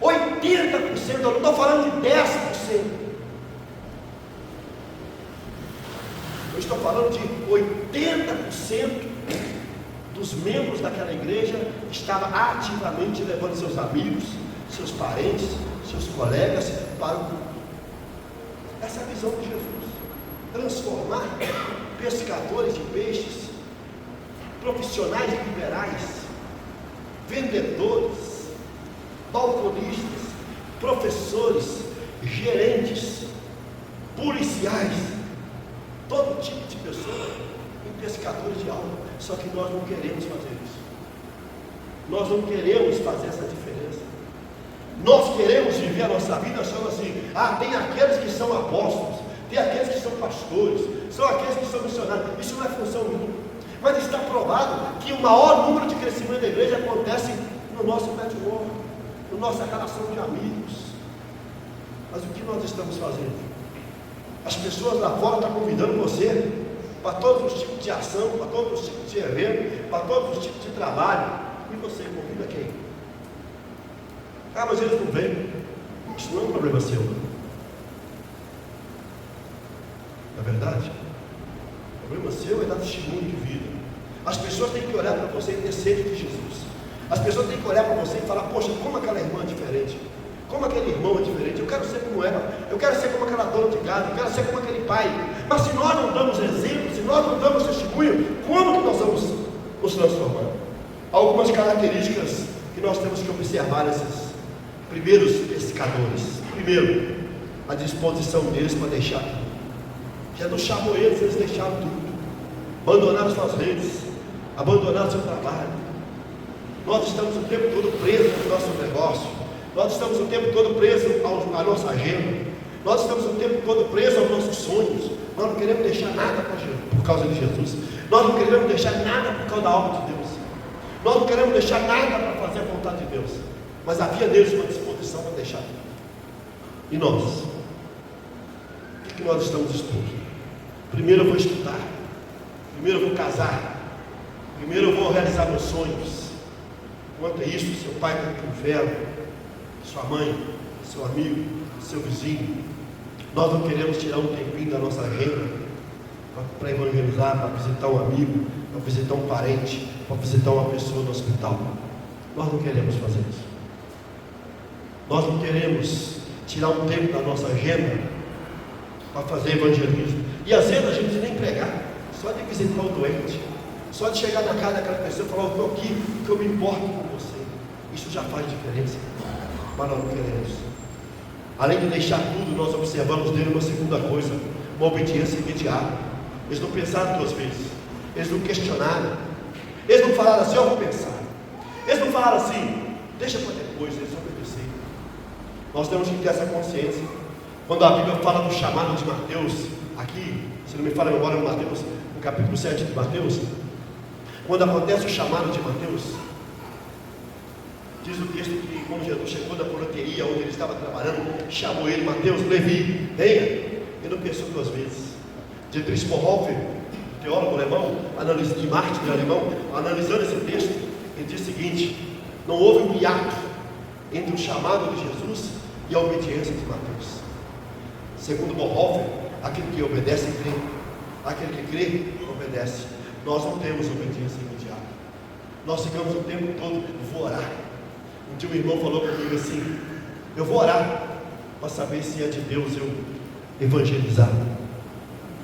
Speaker 1: 80%, eu não estou falando de 10%. Eu estou falando de 80% dos membros daquela igreja estavam ativamente levando seus amigos, seus parentes, seus colegas para o culto. Essa é a visão de Jesus: transformar pescadores de peixes, profissionais liberais, vendedores, balconistas, professores, gerentes, policiais, todo tipo de pessoa em pescadores de alma. Só que nós não queremos fazer isso. Nós não queremos fazer essa diferença. Nós queremos viver a nossa vida achando assim: tem aqueles que são apóstolos, tem aqueles que são pastores, são aqueles que são missionários. Isso não é função minha. Mas está provado que o maior número de crescimento da igreja acontece no nosso network, na nossa relação de amigos. Mas o que nós estamos fazendo? As pessoas lá fora estão convidando você para todos os tipos de ação, para todos os tipos de evento, para todos os tipos de trabalho. E você convida quem? Mas eles não vêm. Isso não é um problema seu. Não é verdade? O problema seu é dar testemunho de vida. As pessoas têm que olhar para você e ter sede de Jesus. As pessoas têm que olhar para você e falar: poxa, como aquela irmã é diferente, como aquele irmão é diferente. Eu quero ser como ela, eu quero ser como aquela dona de casa, eu quero ser como aquele pai. Mas se nós não damos exemplo, se nós não damos testemunho, como que nós vamos nos transformar? Algumas características que nós temos que observar esses primeiros pescadores. Primeiro, a disposição deles para deixar tudo. Jesus chamou eles deixaram tudo, abandonaram suas redes, abandonaram seu trabalho. Nós estamos o tempo todo presos no nosso negócio, nós estamos o tempo todo presos à nossa agenda, nós estamos o tempo todo presos aos nossos sonhos. Nós não queremos deixar nada por causa de Jesus, nós não queremos deixar nada por causa da obra de Deus, nós não queremos deixar nada para fazer a vontade de Deus, mas havia neles uma disposição para deixar tudo. E nós? O que nós estamos dispostos? Primeiro eu vou estudar, primeiro eu vou casar, primeiro eu vou realizar meus sonhos. Enquanto é isso, seu pai está no inferno, sua mãe, seu amigo, seu vizinho. Nós não queremos tirar um tempinho da nossa agenda para evangelizar, para visitar um amigo, para visitar um parente, para visitar uma pessoa no hospital. Nós não queremos fazer isso. Nós não queremos tirar um tempo da nossa agenda para fazer evangelismo. E às vezes a gente nem pregar, só de visitar o doente, só de chegar na casa daquela pessoa e falar: eu estou aqui porque eu me importo com você. Isso já faz diferença, mas nós não queremos. Além de deixar tudo, nós observamos nele uma segunda coisa, uma obediência imediata. Eles não pensaram duas vezes, eles não questionaram, eles não falaram assim: eu vou pensar, eles não falaram assim, deixa para depois, eles obedeceram. Nós temos que ter essa consciência. Quando a Bíblia fala do chamado de Mateus, aqui, se não me falha a memória, no Mateus, no capítulo 7 de Mateus, quando acontece o chamado de Mateus, diz o texto que quando Jesus chegou da porteria onde ele estava trabalhando, chamou ele: Mateus, Levi, venha. Ele não pensou duas vezes. Dietrich Bonhoeffer, teólogo alemão, de mártir alemão, analisando esse texto, ele diz o seguinte: não houve um hiato entre o chamado de Jesus e a obediência de Mateus. Segundo Bonhoeffer, aquele que obedece crê, aquele que crê obedece. Nós não temos obediência imediata, nós ficamos o tempo todo: vou orar. Um dia um irmão falou comigo assim: eu vou orar para saber se é de Deus eu evangelizar.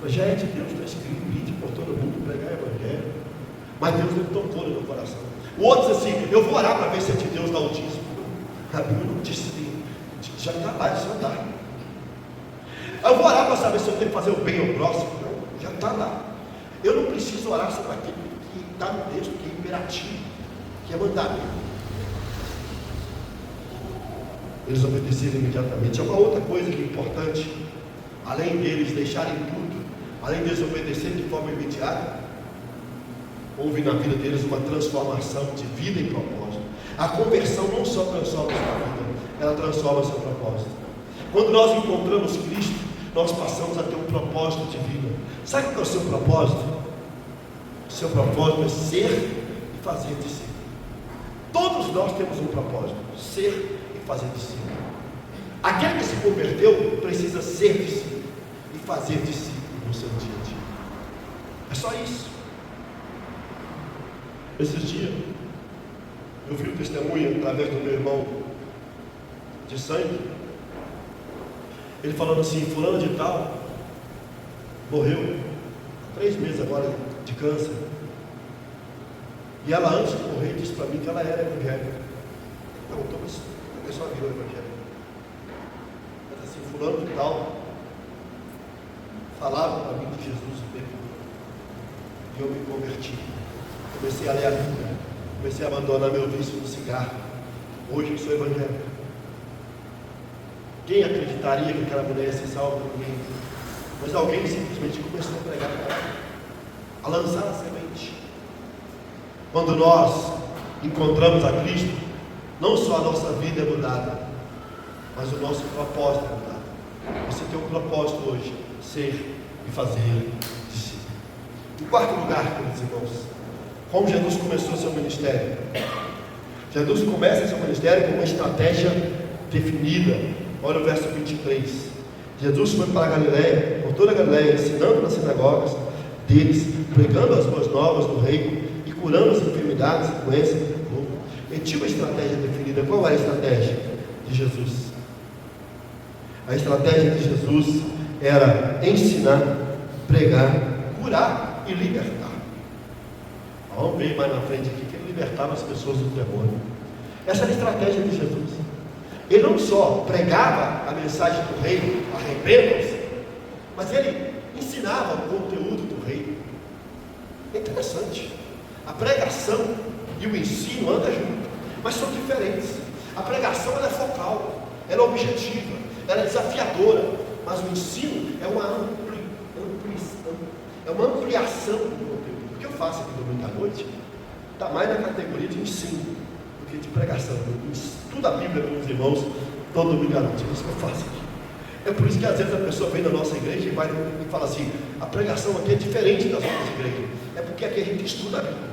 Speaker 1: Mas já é de Deus, está escrito: ide por todo mundo pregar o evangelho. Mas Deus não tocou no meu coração. O outro diz assim: eu vou orar para ver se é de Deus dar autismo. A Bíblia não disse assim, já está lá, já está. Eu vou orar para saber se eu tenho que fazer o bem ao próximo. Não, já está lá. Eu não preciso orar sobre aquilo que está no texto, que é imperativo, que é mandamento. Eles obedeceram imediatamente. É uma outra coisa que é importante, além deles deixarem tudo, além deles obedecerem de forma imediata, houve na vida deles uma transformação de vida e propósito. A conversão não só transforma a sua vida, ela transforma o seu propósito. Quando nós encontramos Cristo, nós passamos a ter um propósito de vida. Sabe qual é o seu propósito? O seu propósito é ser e fazer discípulo. Todos nós temos um propósito: ser e fazer discípulo. Aquele que se converteu precisa ser discípulo e fazer discípulo no seu dia a dia. É só isso. Esses dias eu vi o testemunho através do meu irmão de sangue, ele falando assim: fulano de tal morreu há 3 meses agora de câncer, e ela, antes de morrer, disse para mim que ela era evangélica. Perguntou: mas a pessoa virou evangélica? Ela disse assim: fulano de tal falava para mim de Jesus o tempo todo, e eu me converti. Comecei a ler a Bíblia, comecei a abandonar meu vício no cigarro. Hoje eu sou evangélico. Quem acreditaria que aquela mulher ia ser salva por ninguém? Mas alguém simplesmente começou a pregar para ela, a lançar a semente. Quando nós encontramos a Cristo, não só a nossa vida é mudada, mas o nosso propósito é mudado. Você tem um propósito hoje: ser e fazer discípulo. Em quarto lugar, queridos irmãos, como Jesus começou seu ministério? Jesus começa seu ministério com uma estratégia definida. Olha o verso 23. Jesus foi para a Galiléia, por toda a Galiléia, ensinando nas sinagogas deles, pregando as boas novas do reino e curando as enfermidades e doenças do povo. Ele tinha uma estratégia definida. Qual era a estratégia de Jesus? A estratégia de Jesus era ensinar, pregar, curar e libertar. Vamos ver mais na frente aqui que ele libertava as pessoas do demônio. Essa era a estratégia de Jesus. Ele não só pregava a mensagem do reino, arrependam-se, mas ele ensinava o conteúdo do reino. É interessante. A pregação e o ensino andam juntos, mas são diferentes. A pregação ela é focal, ela é objetiva, ela é desafiadora, mas o ensino é uma ampliação do conteúdo. O que eu faço aqui domingo à noite está mais na categoria de ensino do que de pregação. Eu estudo a Bíblia com os irmãos todo domingo à noite. É isso que eu faço aqui. É por isso que às vezes a pessoa vem na nossa igreja e vai e fala assim: a pregação aqui é diferente das outras igrejas. É porque aqui a gente estuda a Bíblia.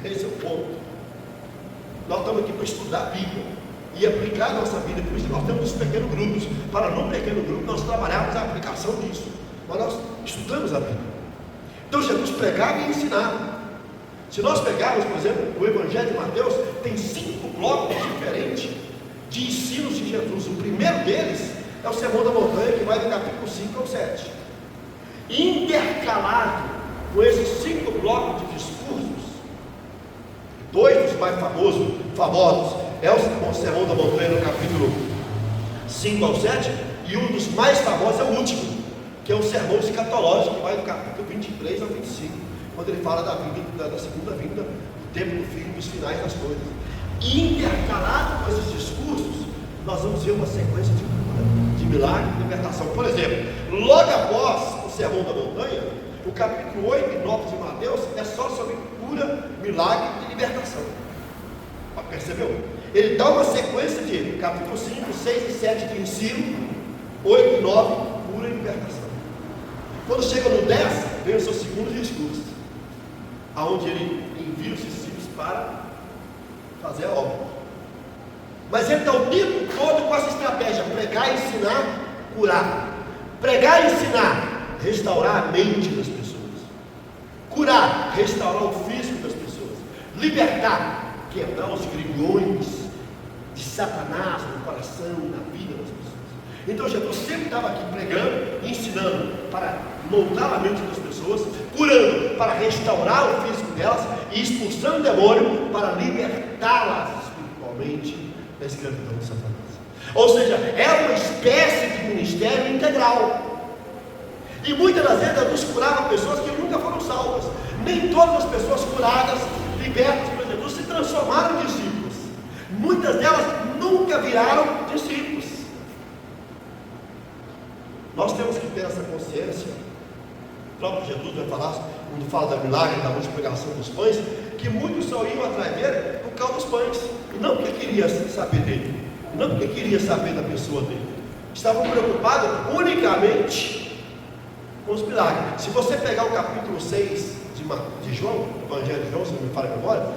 Speaker 1: Esse é o ponto. Nós estamos aqui para estudar a Bíblia e aplicar a nossa vida. Por isso nós temos os pequenos grupos. Para no pequeno grupo nós trabalhamos a aplicação disso. Mas nós estudamos a Bíblia. Então Jesus pregava e ensinava. Se nós pegarmos, por exemplo, o Evangelho de Mateus, tem 5 blocos diferentes de ensinos de Jesus. O primeiro deles é o Sermão da Montanha, que vai do capítulo 5 ao 7. Intercalado com esses 5 blocos de discursos, 2 dos mais famosos é o Sermão da Montanha no capítulo 5 ao 7, e um dos mais famosos é o último, que é o sermão escatológico, que vai do capítulo 23 ao 25, quando ele fala da segunda vinda, do tempo do fim, dos finais das coisas. E intercalado com esses discursos, nós vamos ver uma sequência de cura, de milagre e libertação. Por exemplo, logo após o Sermão da Montanha, o capítulo 8 e 9 de Mateus é só sobre cura, milagre e libertação. Percebeu? Ele dá uma sequência de capítulo 5, 6 e 7 de ensino, 8 e 9, cura e libertação. Quando chega no 10, vem o seu segundo discurso, aonde ele envia os discípulos para fazer a obra. Mas ele está o tempo todo com essa estratégia: pregar, ensinar, curar. Pregar e ensinar, restaurar a mente das pessoas. Curar, restaurar o físico das pessoas. Libertar, quebrar os grilhões de Satanás no coração, na vida das pessoas. Então Jesus sempre estava aqui pregando, ensinando para moldar a mente das pessoas, curando para restaurar o físico delas e expulsando o demônio para libertá-las espiritualmente da escravidão de Satanás. Ou seja, é uma espécie de ministério integral. E muitas das vezes Jesus curava pessoas que nunca foram salvas. Nem todas as pessoas curadas, libertas por Jesus, se transformaram em discípulos. Muitas delas nunca viraram discípulos. Nós temos que ter essa consciência. O próprio Jesus vai falar, quando fala da milagre, da multiplicação dos pães, que muitos só iam atrás dele por causa dos pães, e não porque queria saber dele, não porque queria saber da pessoa dele. Estavam preocupados unicamente com os milagres. Se você pegar o capítulo 6 de João, Evangelho de João, se não me falha a memória,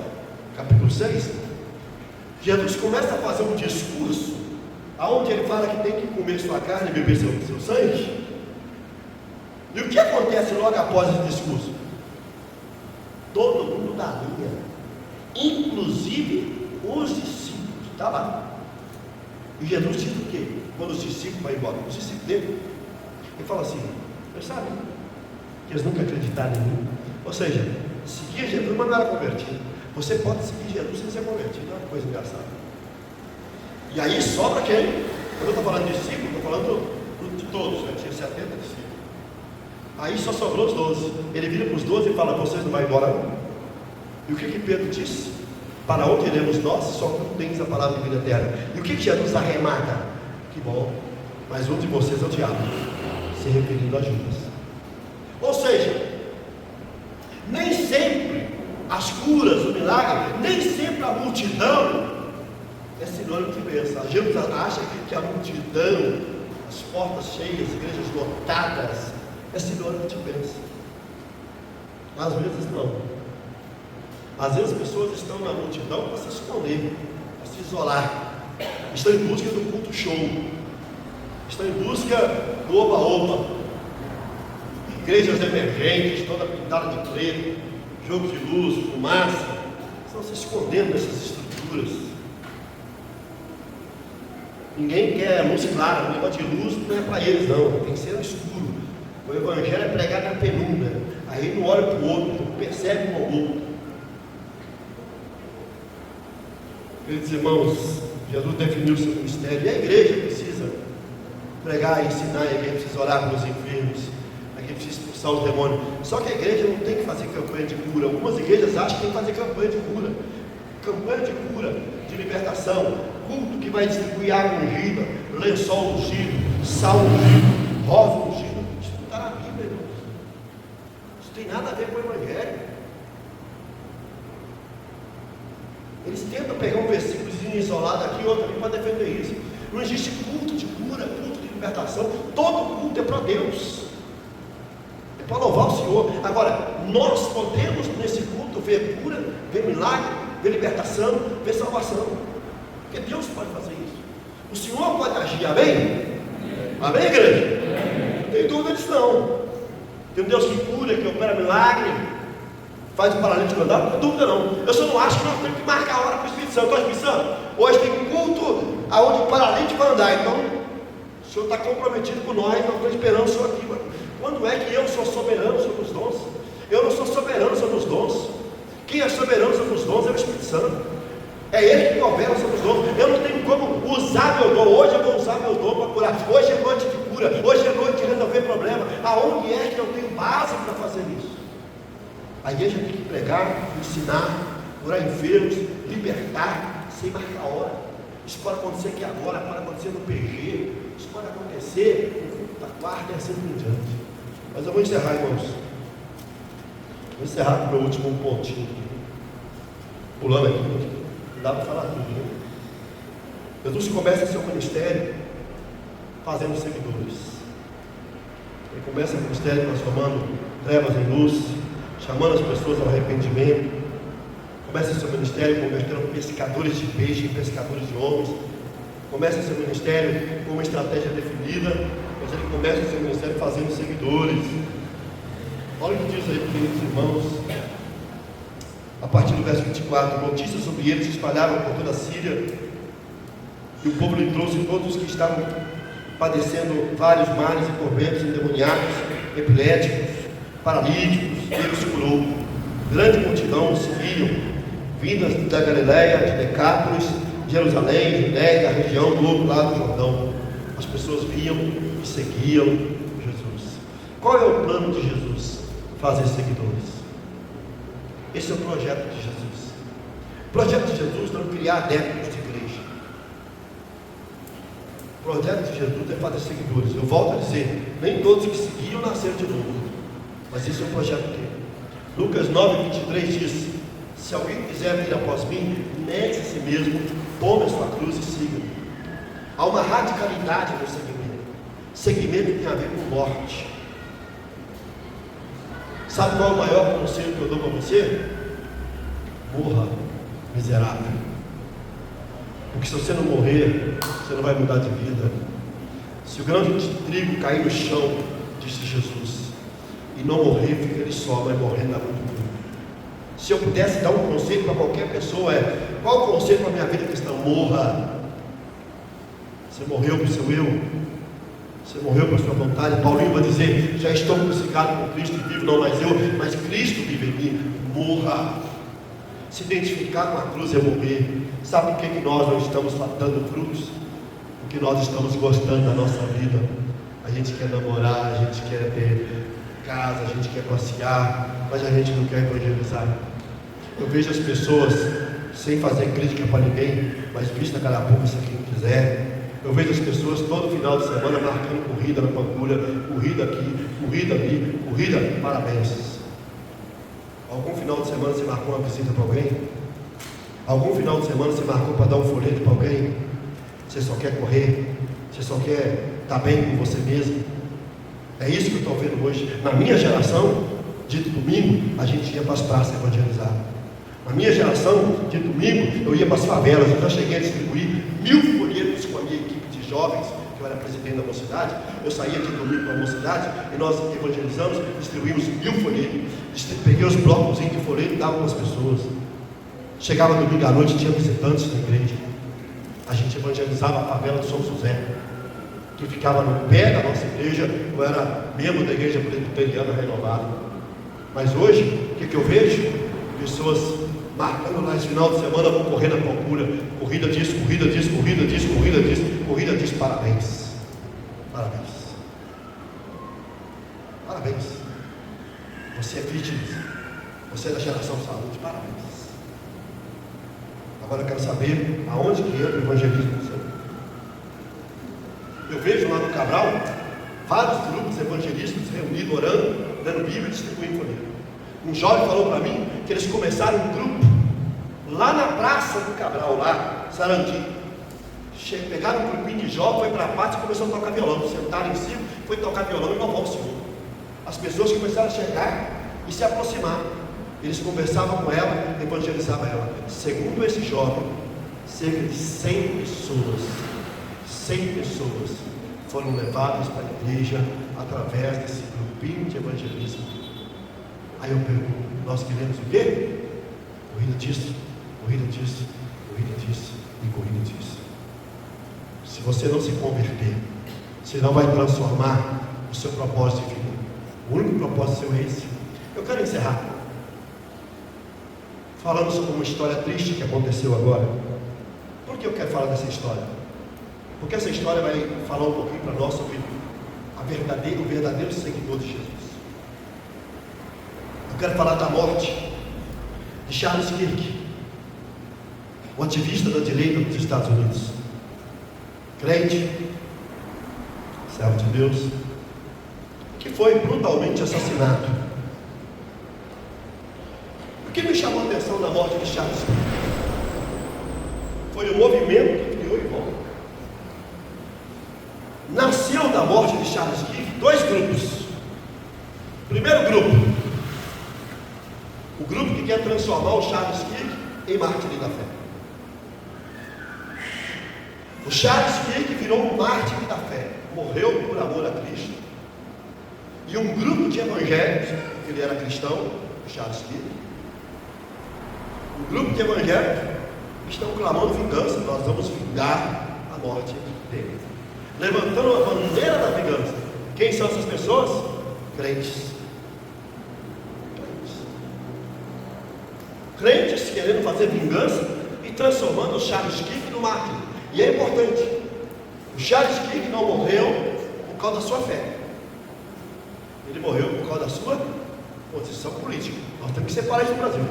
Speaker 1: capítulo 6, Jesus começa a fazer um discurso aonde ele fala que tem que comer sua carne e beber seu sangue. E o que acontece logo após esse discurso? Todo mundo da linha, inclusive os discípulos, está lá. E Jesus diz o quê? Quando os discípulos vão embora, os discípulos dele, ele fala assim: vocês sabem que eles nunca acreditaram em mim? Ou seja, seguir Jesus, mas não era convertido. Você pode seguir Jesus sem ser convertido, não é uma coisa engraçada. E aí sobra quem? Quando eu estou falando de discípulos, estou falando de todos, né? Tinha 70 discípulos. Aí só sobrou os 12. Ele vira para os 12 e fala: vocês não vão embora não? E o que Pedro disse? Para onde iremos nós, só tu tens a palavra de vida eterna. E o que Jesus arremata? Que bom, mas um de vocês é o diabo, se referindo a Judas. Ou seja, nem sempre as curas, o milagre, nem sempre a multidão é sinônimo de bênção. A gente acha que a multidão, as portas cheias, igrejas lotadas, é sinônimo de bênção. Às vezes não. Às vezes as pessoas estão na multidão para se esconder, para se isolar. Estão em busca do culto show. Estão em busca do oba-oba. Igrejas emergentes, toda pintada de preto, jogo de luz, fumaça. Estão se escondendo dessas estruturas. Ninguém quer luz clara, o negócio de luz não é para eles não, tem que ser no escuro. O evangelho é pregado na penumbra. Aí um olha para o outro, percebe um ao outro. Queridos irmãos, Jesus definiu o seu ministério, e a igreja precisa pregar, ensinar, a igreja precisa orar pelos enfermos, a igreja precisa expulsar os demônios. Só que a igreja não tem que fazer campanha de cura. Algumas igrejas acham que tem que fazer campanha de cura, de libertação, culto que vai distribuir água ungida, lençol ungido, sal ungido, rosa ungido. Isso não está na Bíblia, irmãos. Isso tem nada a ver com o Evangelho. Eles tentam pegar um versículozinho isolado aqui, outro ali, para defender isso. Não existe culto de cura, culto de libertação. Todo culto é para Deus, é para louvar o Senhor. Agora, nós podemos nesse culto ver cura, ver milagre, ver libertação, ver salvação, porque Deus pode fazer isso. O Senhor pode agir, amém? Amém, igreja? Não tem dúvida disso não. Tem um Deus que cura, que opera milagre, faz o paralítico andar, não tem dúvida não. Eu só não acho que nós temos que marcar a hora para o Espírito Santo. Ó, Espírito Santo, hoje tem culto aonde o paralítico vai andar, então o Senhor está comprometido com nós estamos esperando o Senhor aqui. Quando é que eu sou soberano sobre os dons? Eu não sou soberano sobre os dons. Quem é soberano sobre os dons é o Espírito Santo. É Ele que governa sobre os dons. Eu não tenho como usar meu dom. Hoje eu vou usar meu dom para curar. Hoje é noite de cura. Hoje é noite de resolver problema. Aonde é que eu tenho base para fazer isso? A igreja tem que pregar, ensinar, curar enfermos, libertar, sem marcar hora. Isso pode acontecer aqui agora, pode acontecer no PG, isso pode acontecer no culto da quarta e assim por diante. Mas eu vou encerrar, irmãos. Vou encerrar com o meu último pontinho aqui. Pulando aqui, não dá para falar tudo, né? Jesus começa seu ministério fazendo seguidores. Ele começa o ministério transformando trevas em luz, chamando as pessoas ao arrependimento. Começa seu ministério convertendo pescadores de peixe em pescadores de homens. Começa seu ministério com uma estratégia definida, mas ele começa seu ministério fazendo seguidores. Olha o que diz aí, queridos irmãos, a partir do verso 24: notícias sobre eles se espalharam por toda a Síria, e o povo lhe trouxe todos os que estavam padecendo vários males e tormentos, endemoniados, epiléticos, paralíticos, e ele os curou. Grande multidão seguiam, vindas da Galiléia, de Decápolis, Jerusalém, Judéia, da região do outro lado do Jordão. As pessoas vinham e seguiam Jesus. Qual é o plano de Jesus? Fazer seguidores. Esse é o projeto de Jesus. O projeto de Jesus não é criar adeptos de igreja. O projeto de Jesus é fazer seguidores. Eu volto a dizer, nem todos que seguiam nasceram de novo, mas esse é o projeto dele. Lucas 9:23 diz: se alguém quiser vir após mim, negue-se a si mesmo, tome a sua cruz e siga. Há uma radicalidade no seguimento. Seguimento tem a ver com morte. Sabe qual é o maior conselho que eu dou para você? Morra, miserável. Porque se você não morrer, você não vai mudar de vida. Se o grão de trigo cair no chão, disse Jesus, e não morrer, fica ele só, mas morrendo dá muito pouco. Se eu pudesse dar um conselho para qualquer pessoa, qual o conselho para a minha vida cristã? Morra. Você morreu para o seu eu, você morreu para a sua vontade. Paulinho vai dizer: já estou crucificado com Cristo, vivo não mais eu, mas Cristo vive em mim. Morra. Se identificar com a cruz é morrer. Sabe por que nós não estamos dando frutos? Porque nós estamos gostando da nossa vida. A gente quer namorar, a gente quer ter casa, a gente quer passear, mas a gente não quer evangelizar. Eu vejo as pessoas, sem fazer crítica para ninguém, mas vista cada boca se quem quiser. Eu vejo as pessoas todo final de semana marcando corrida na Pampulha, corrida aqui, corrida ali, corrida, parabéns. Algum final de semana você marcou uma visita para alguém? Algum final de semana você marcou para dar um folheto para alguém? Você só quer correr? Você só quer estar bem com você mesmo? É isso que eu estou vendo hoje. Na minha geração, dito domingo, a gente ia para as praças evangelizar. Na minha geração, de domingo, eu ia para as favelas. Eu já cheguei a distribuir 1000 folhetos com a minha equipe de jovens, que eu era presidente da mocidade. Eu saía de domingo para a mocidade e nós evangelizamos, distribuímos 1000 folhetos. Peguei os blocos de folheto e dava para as pessoas. Chegava domingo à noite, tinha visitantes na igreja. A gente evangelizava a favela de São José, que ficava no pé da nossa igreja. Eu era membro da igreja presbiteriana renovada. Mas hoje, o que eu vejo? Pessoas marcando lá esse final de semana, vão correr na procura. Corrida disso, corrida disso, corrida disso, corrida disso, corrida disso. Parabéns. Parabéns. Parabéns. Você é fitness. Você é da geração saúde. Parabéns. Agora eu quero saber aonde que entra o evangelismo do Senhor. Eu vejo lá no Cabral vários grupos evangelistas reunidos, orando, dando Bíblia e distribuindo folheto. Um jovem falou para mim que eles começaram um grupo lá na praça do Cabral, lá, Sarandi. Pegaram um grupinho de jovens, foi para a parte e começaram a tocar violão. Sentaram em cima, foi tocar violão e louvar o Senhor. As pessoas começaram a chegar e se aproximar. Eles conversavam com ela, evangelizavam ela. Segundo esse jovem, cerca de 100 pessoas foram levadas para a igreja através desse grupinho de evangelismo. Aí eu pergunto, nós queremos o quê? Corrida disso, corrida disso, corrida disso e corrida disso. Se você não se converter, você não vai transformar o seu propósito de vida. O único propósito seu é esse. Eu quero encerrar falando sobre uma história triste que aconteceu agora. Por que eu quero falar dessa história? Porque essa história vai falar um pouquinho para nós sobre o verdadeiro seguidor de Jesus. Eu quero falar da morte de Charles Kirk, um ativista da direita dos Estados Unidos, crente, servo de Deus, que foi brutalmente assassinado. O que me chamou a atenção na morte de Charles Kirk foi o movimento que criou em volta. Nasceu da morte de Charles Kirk dois grupos. Primeiro grupo, o grupo que quer transformar o Charles Kirk em mártir da fé. O Charles Kirk virou um mártir da fé, morreu por amor a Cristo. E um grupo de evangélicos, ele era cristão, o Charles Kirk, um grupo de evangélicos estão clamando vingança. Nós vamos vingar a morte dele, levantando a bandeira da vingança. Quem são essas pessoas? Crentes. Crentes querendo fazer vingança e transformando o Charles Kirk no mártir. E é importante, o Charles Kirk não morreu por causa da sua fé, ele morreu por causa da sua posição política. Nós temos que separar isso do Brasil.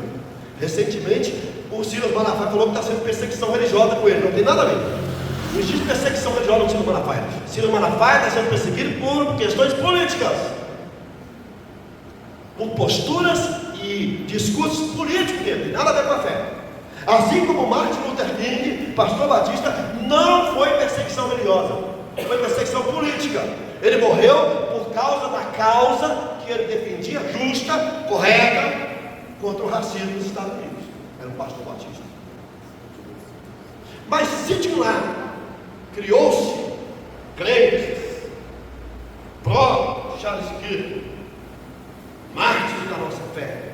Speaker 1: Recentemente, o Silas Malafaia falou que está sendo perseguição religiosa com ele. Não tem nada a ver. Não existe perseguição religiosa no Silas Malafaia. Silas Malafaia está sendo perseguido por questões políticas, por posturas e discursos políticos dele. Tem nada a ver com a fé. Assim como Martin Luther King, pastor batista, não foi perseguição religiosa, foi perseguição política. Ele morreu por causa da causa que ele defendia, justa, correta, contra o racismo nos Estados Unidos. Era um pastor batista. Mas se de um lado criou-se crentes pró Charles Kirk, mártires da nossa fé,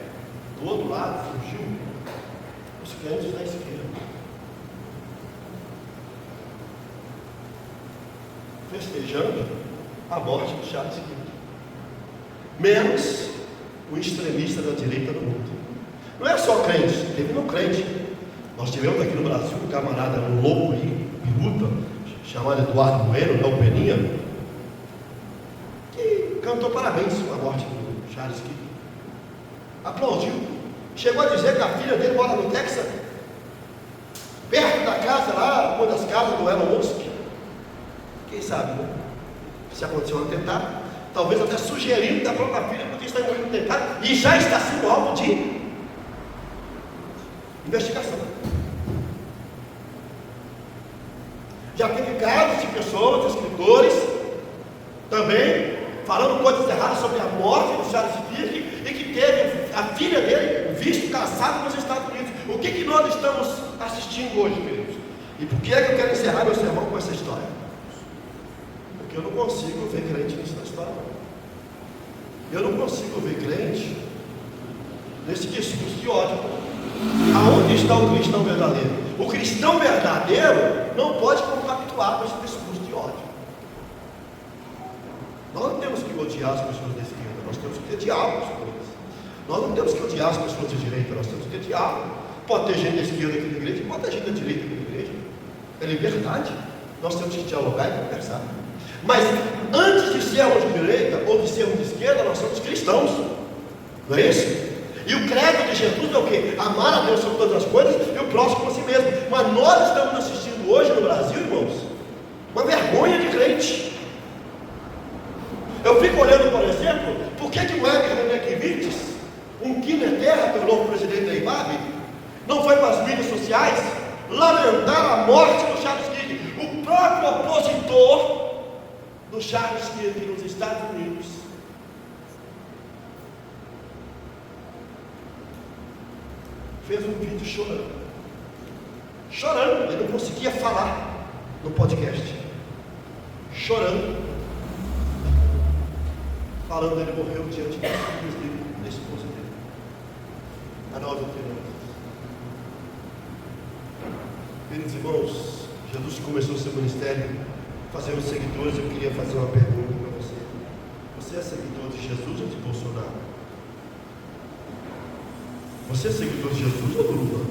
Speaker 1: do outro lado surgiu os crentes da esquerda, festejando a morte de Charles Kirk, menos o extremista da direita do mundo. Não é só crente, teve não crente. Nós tivemos aqui no Brasil um camarada, um louco aí, piruta, chamado Eduardo Bueno, da Peninha, que cantou parabéns com a morte do Charles Kirk, aplaudiu, chegou a dizer que a filha dele mora no Texas, perto da casa lá, uma das casas do Elon Musk. Quem sabe, né? Se acontecer um atentado, talvez até sugerindo que a própria filha podia estar envolvida no atentado e já está sendo alvo de investigação. Já teve casos de pessoas, de escritores, também falando coisas erradas sobre a morte do Charles Kirk e que teve a filha dele visto casado nos Estados Unidos. O que nós estamos assistindo hoje, queridos? E por que é que eu quero encerrar meu sermão com essa história? Porque eu não consigo ver crente nisso na história. Eu não consigo ver crente nesse discurso de ódio. Aonde está o cristão verdadeiro? O cristão verdadeiro não pode compactuar com esse discurso de ódio. Nós não temos que odiar as pessoas da esquerda, nós temos que ter diálogo com eles. Nós não temos que odiar as pessoas de direita, nós temos que odiar. Pode ter gente da esquerda aqui na igreja, pode ter gente da direita aqui na igreja. É liberdade. Nós temos que dialogar e conversar. Mas antes de sermos de direita ou de sermos de esquerda, nós somos cristãos. Não é isso? E o credo de Jesus é o quê? Amar a Deus sobre todas as coisas e o próximo como a si mesmo. Mas nós estamos assistindo hoje no Brasil, irmãos, uma vergonha de crente. Eu fico olhando, por exemplo, por que o Heber Renekiewicz, um Kiner Terra, que é o novo presidente da IBAB, não foi para as mídias sociais lamentar a morte do Charles Kirk, o próprio opositor do Charles Kirk nos Estados Unidos. Fez um vídeo chorando, ele não conseguia falar no podcast, chorando, falando ele morreu diante dos filhos dele, da esposa dele, a nova criança. Queridos irmãos, Jesus começou o seu ministério fazendo seguidores. Eu queria fazer uma pergunta para você. Você é seguidor de Jesus ou de Bolsonaro? Você é seguidor de Jesus ou do Lula?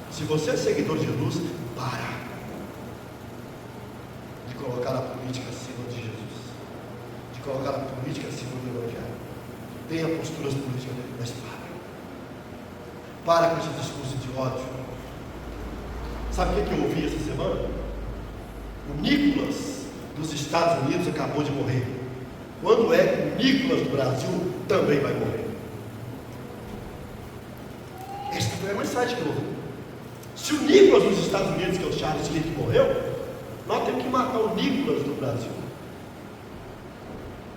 Speaker 1: Se você é seguidor de Jesus, para de colocar a política acima de Jesus, de colocar a política acima do Evangelho. Tenha posturas políticas, mas para com esse discurso de ódio. Sabe o que eu ouvi essa semana? O Nicolas dos Estados Unidos acabou de morrer. Quando é que o Nicolas do Brasil também vai morrer? Essa foi a mensagem que eu ouvi. Se o Nicolas dos Estados Unidos, que é o Charles Kirk, morreu, nós temos que matar o Nicolas do Brasil.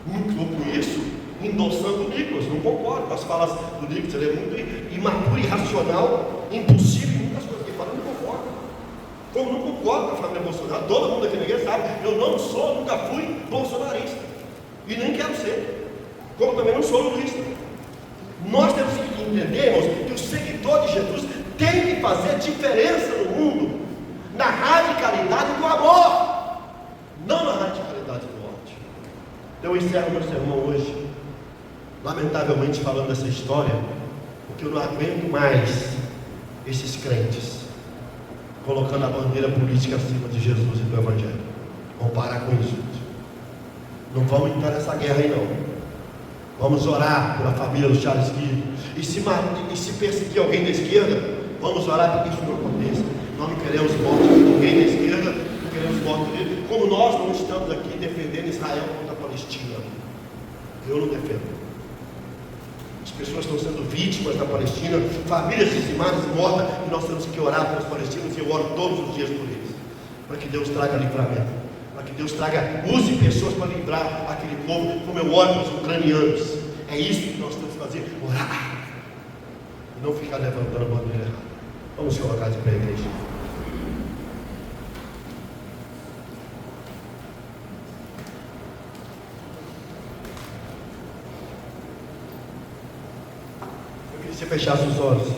Speaker 1: Não estou com isso endossando o Nicolas, não concordo com as falas do Nicolas. Ele é muito imaturo, irracional, impossível em muitas coisas que ele fala, não concordo. Como não concordo com a família Bolsonaro, todo mundo aqui na igreja sabe, eu não sou, nunca fui bolsonarista, e nem quero ser, como também não sou lulista. Nós temos que entender, irmãos, que o seguidor de Jesus tem que fazer diferença no mundo, na radicalidade do amor, não na radicalidade do ódio. Então eu encerro meu sermão hoje, lamentavelmente falando dessa história, porque eu não aguento mais esses crentes colocando a bandeira política acima de Jesus e do Evangelho. Vamos parar com isso. Não vamos entrar nessa guerra aí não. Vamos orar pela família do Charles Kirk. E se perseguir alguém da esquerda, vamos orar para que isso não aconteça. Nós não queremos morte de ninguém da esquerda, não queremos morte dele, como nós não estamos aqui defendendo Israel contra a Palestina. Eu não defendo. As pessoas estão sendo vítimas da Palestina, famílias dizimadas e mortas, e nós temos que orar pelos palestinos, e eu oro todos os dias por eles, para que Deus traga livramento, para que Deus use pessoas para livrar aquele povo, como eu oro pelos ucranianos. É isso que nós temos que fazer, orar, e não ficar levantando a bandeira errada. Vamos colocar de pé, igreja. Eu queria que você fechasse os olhos.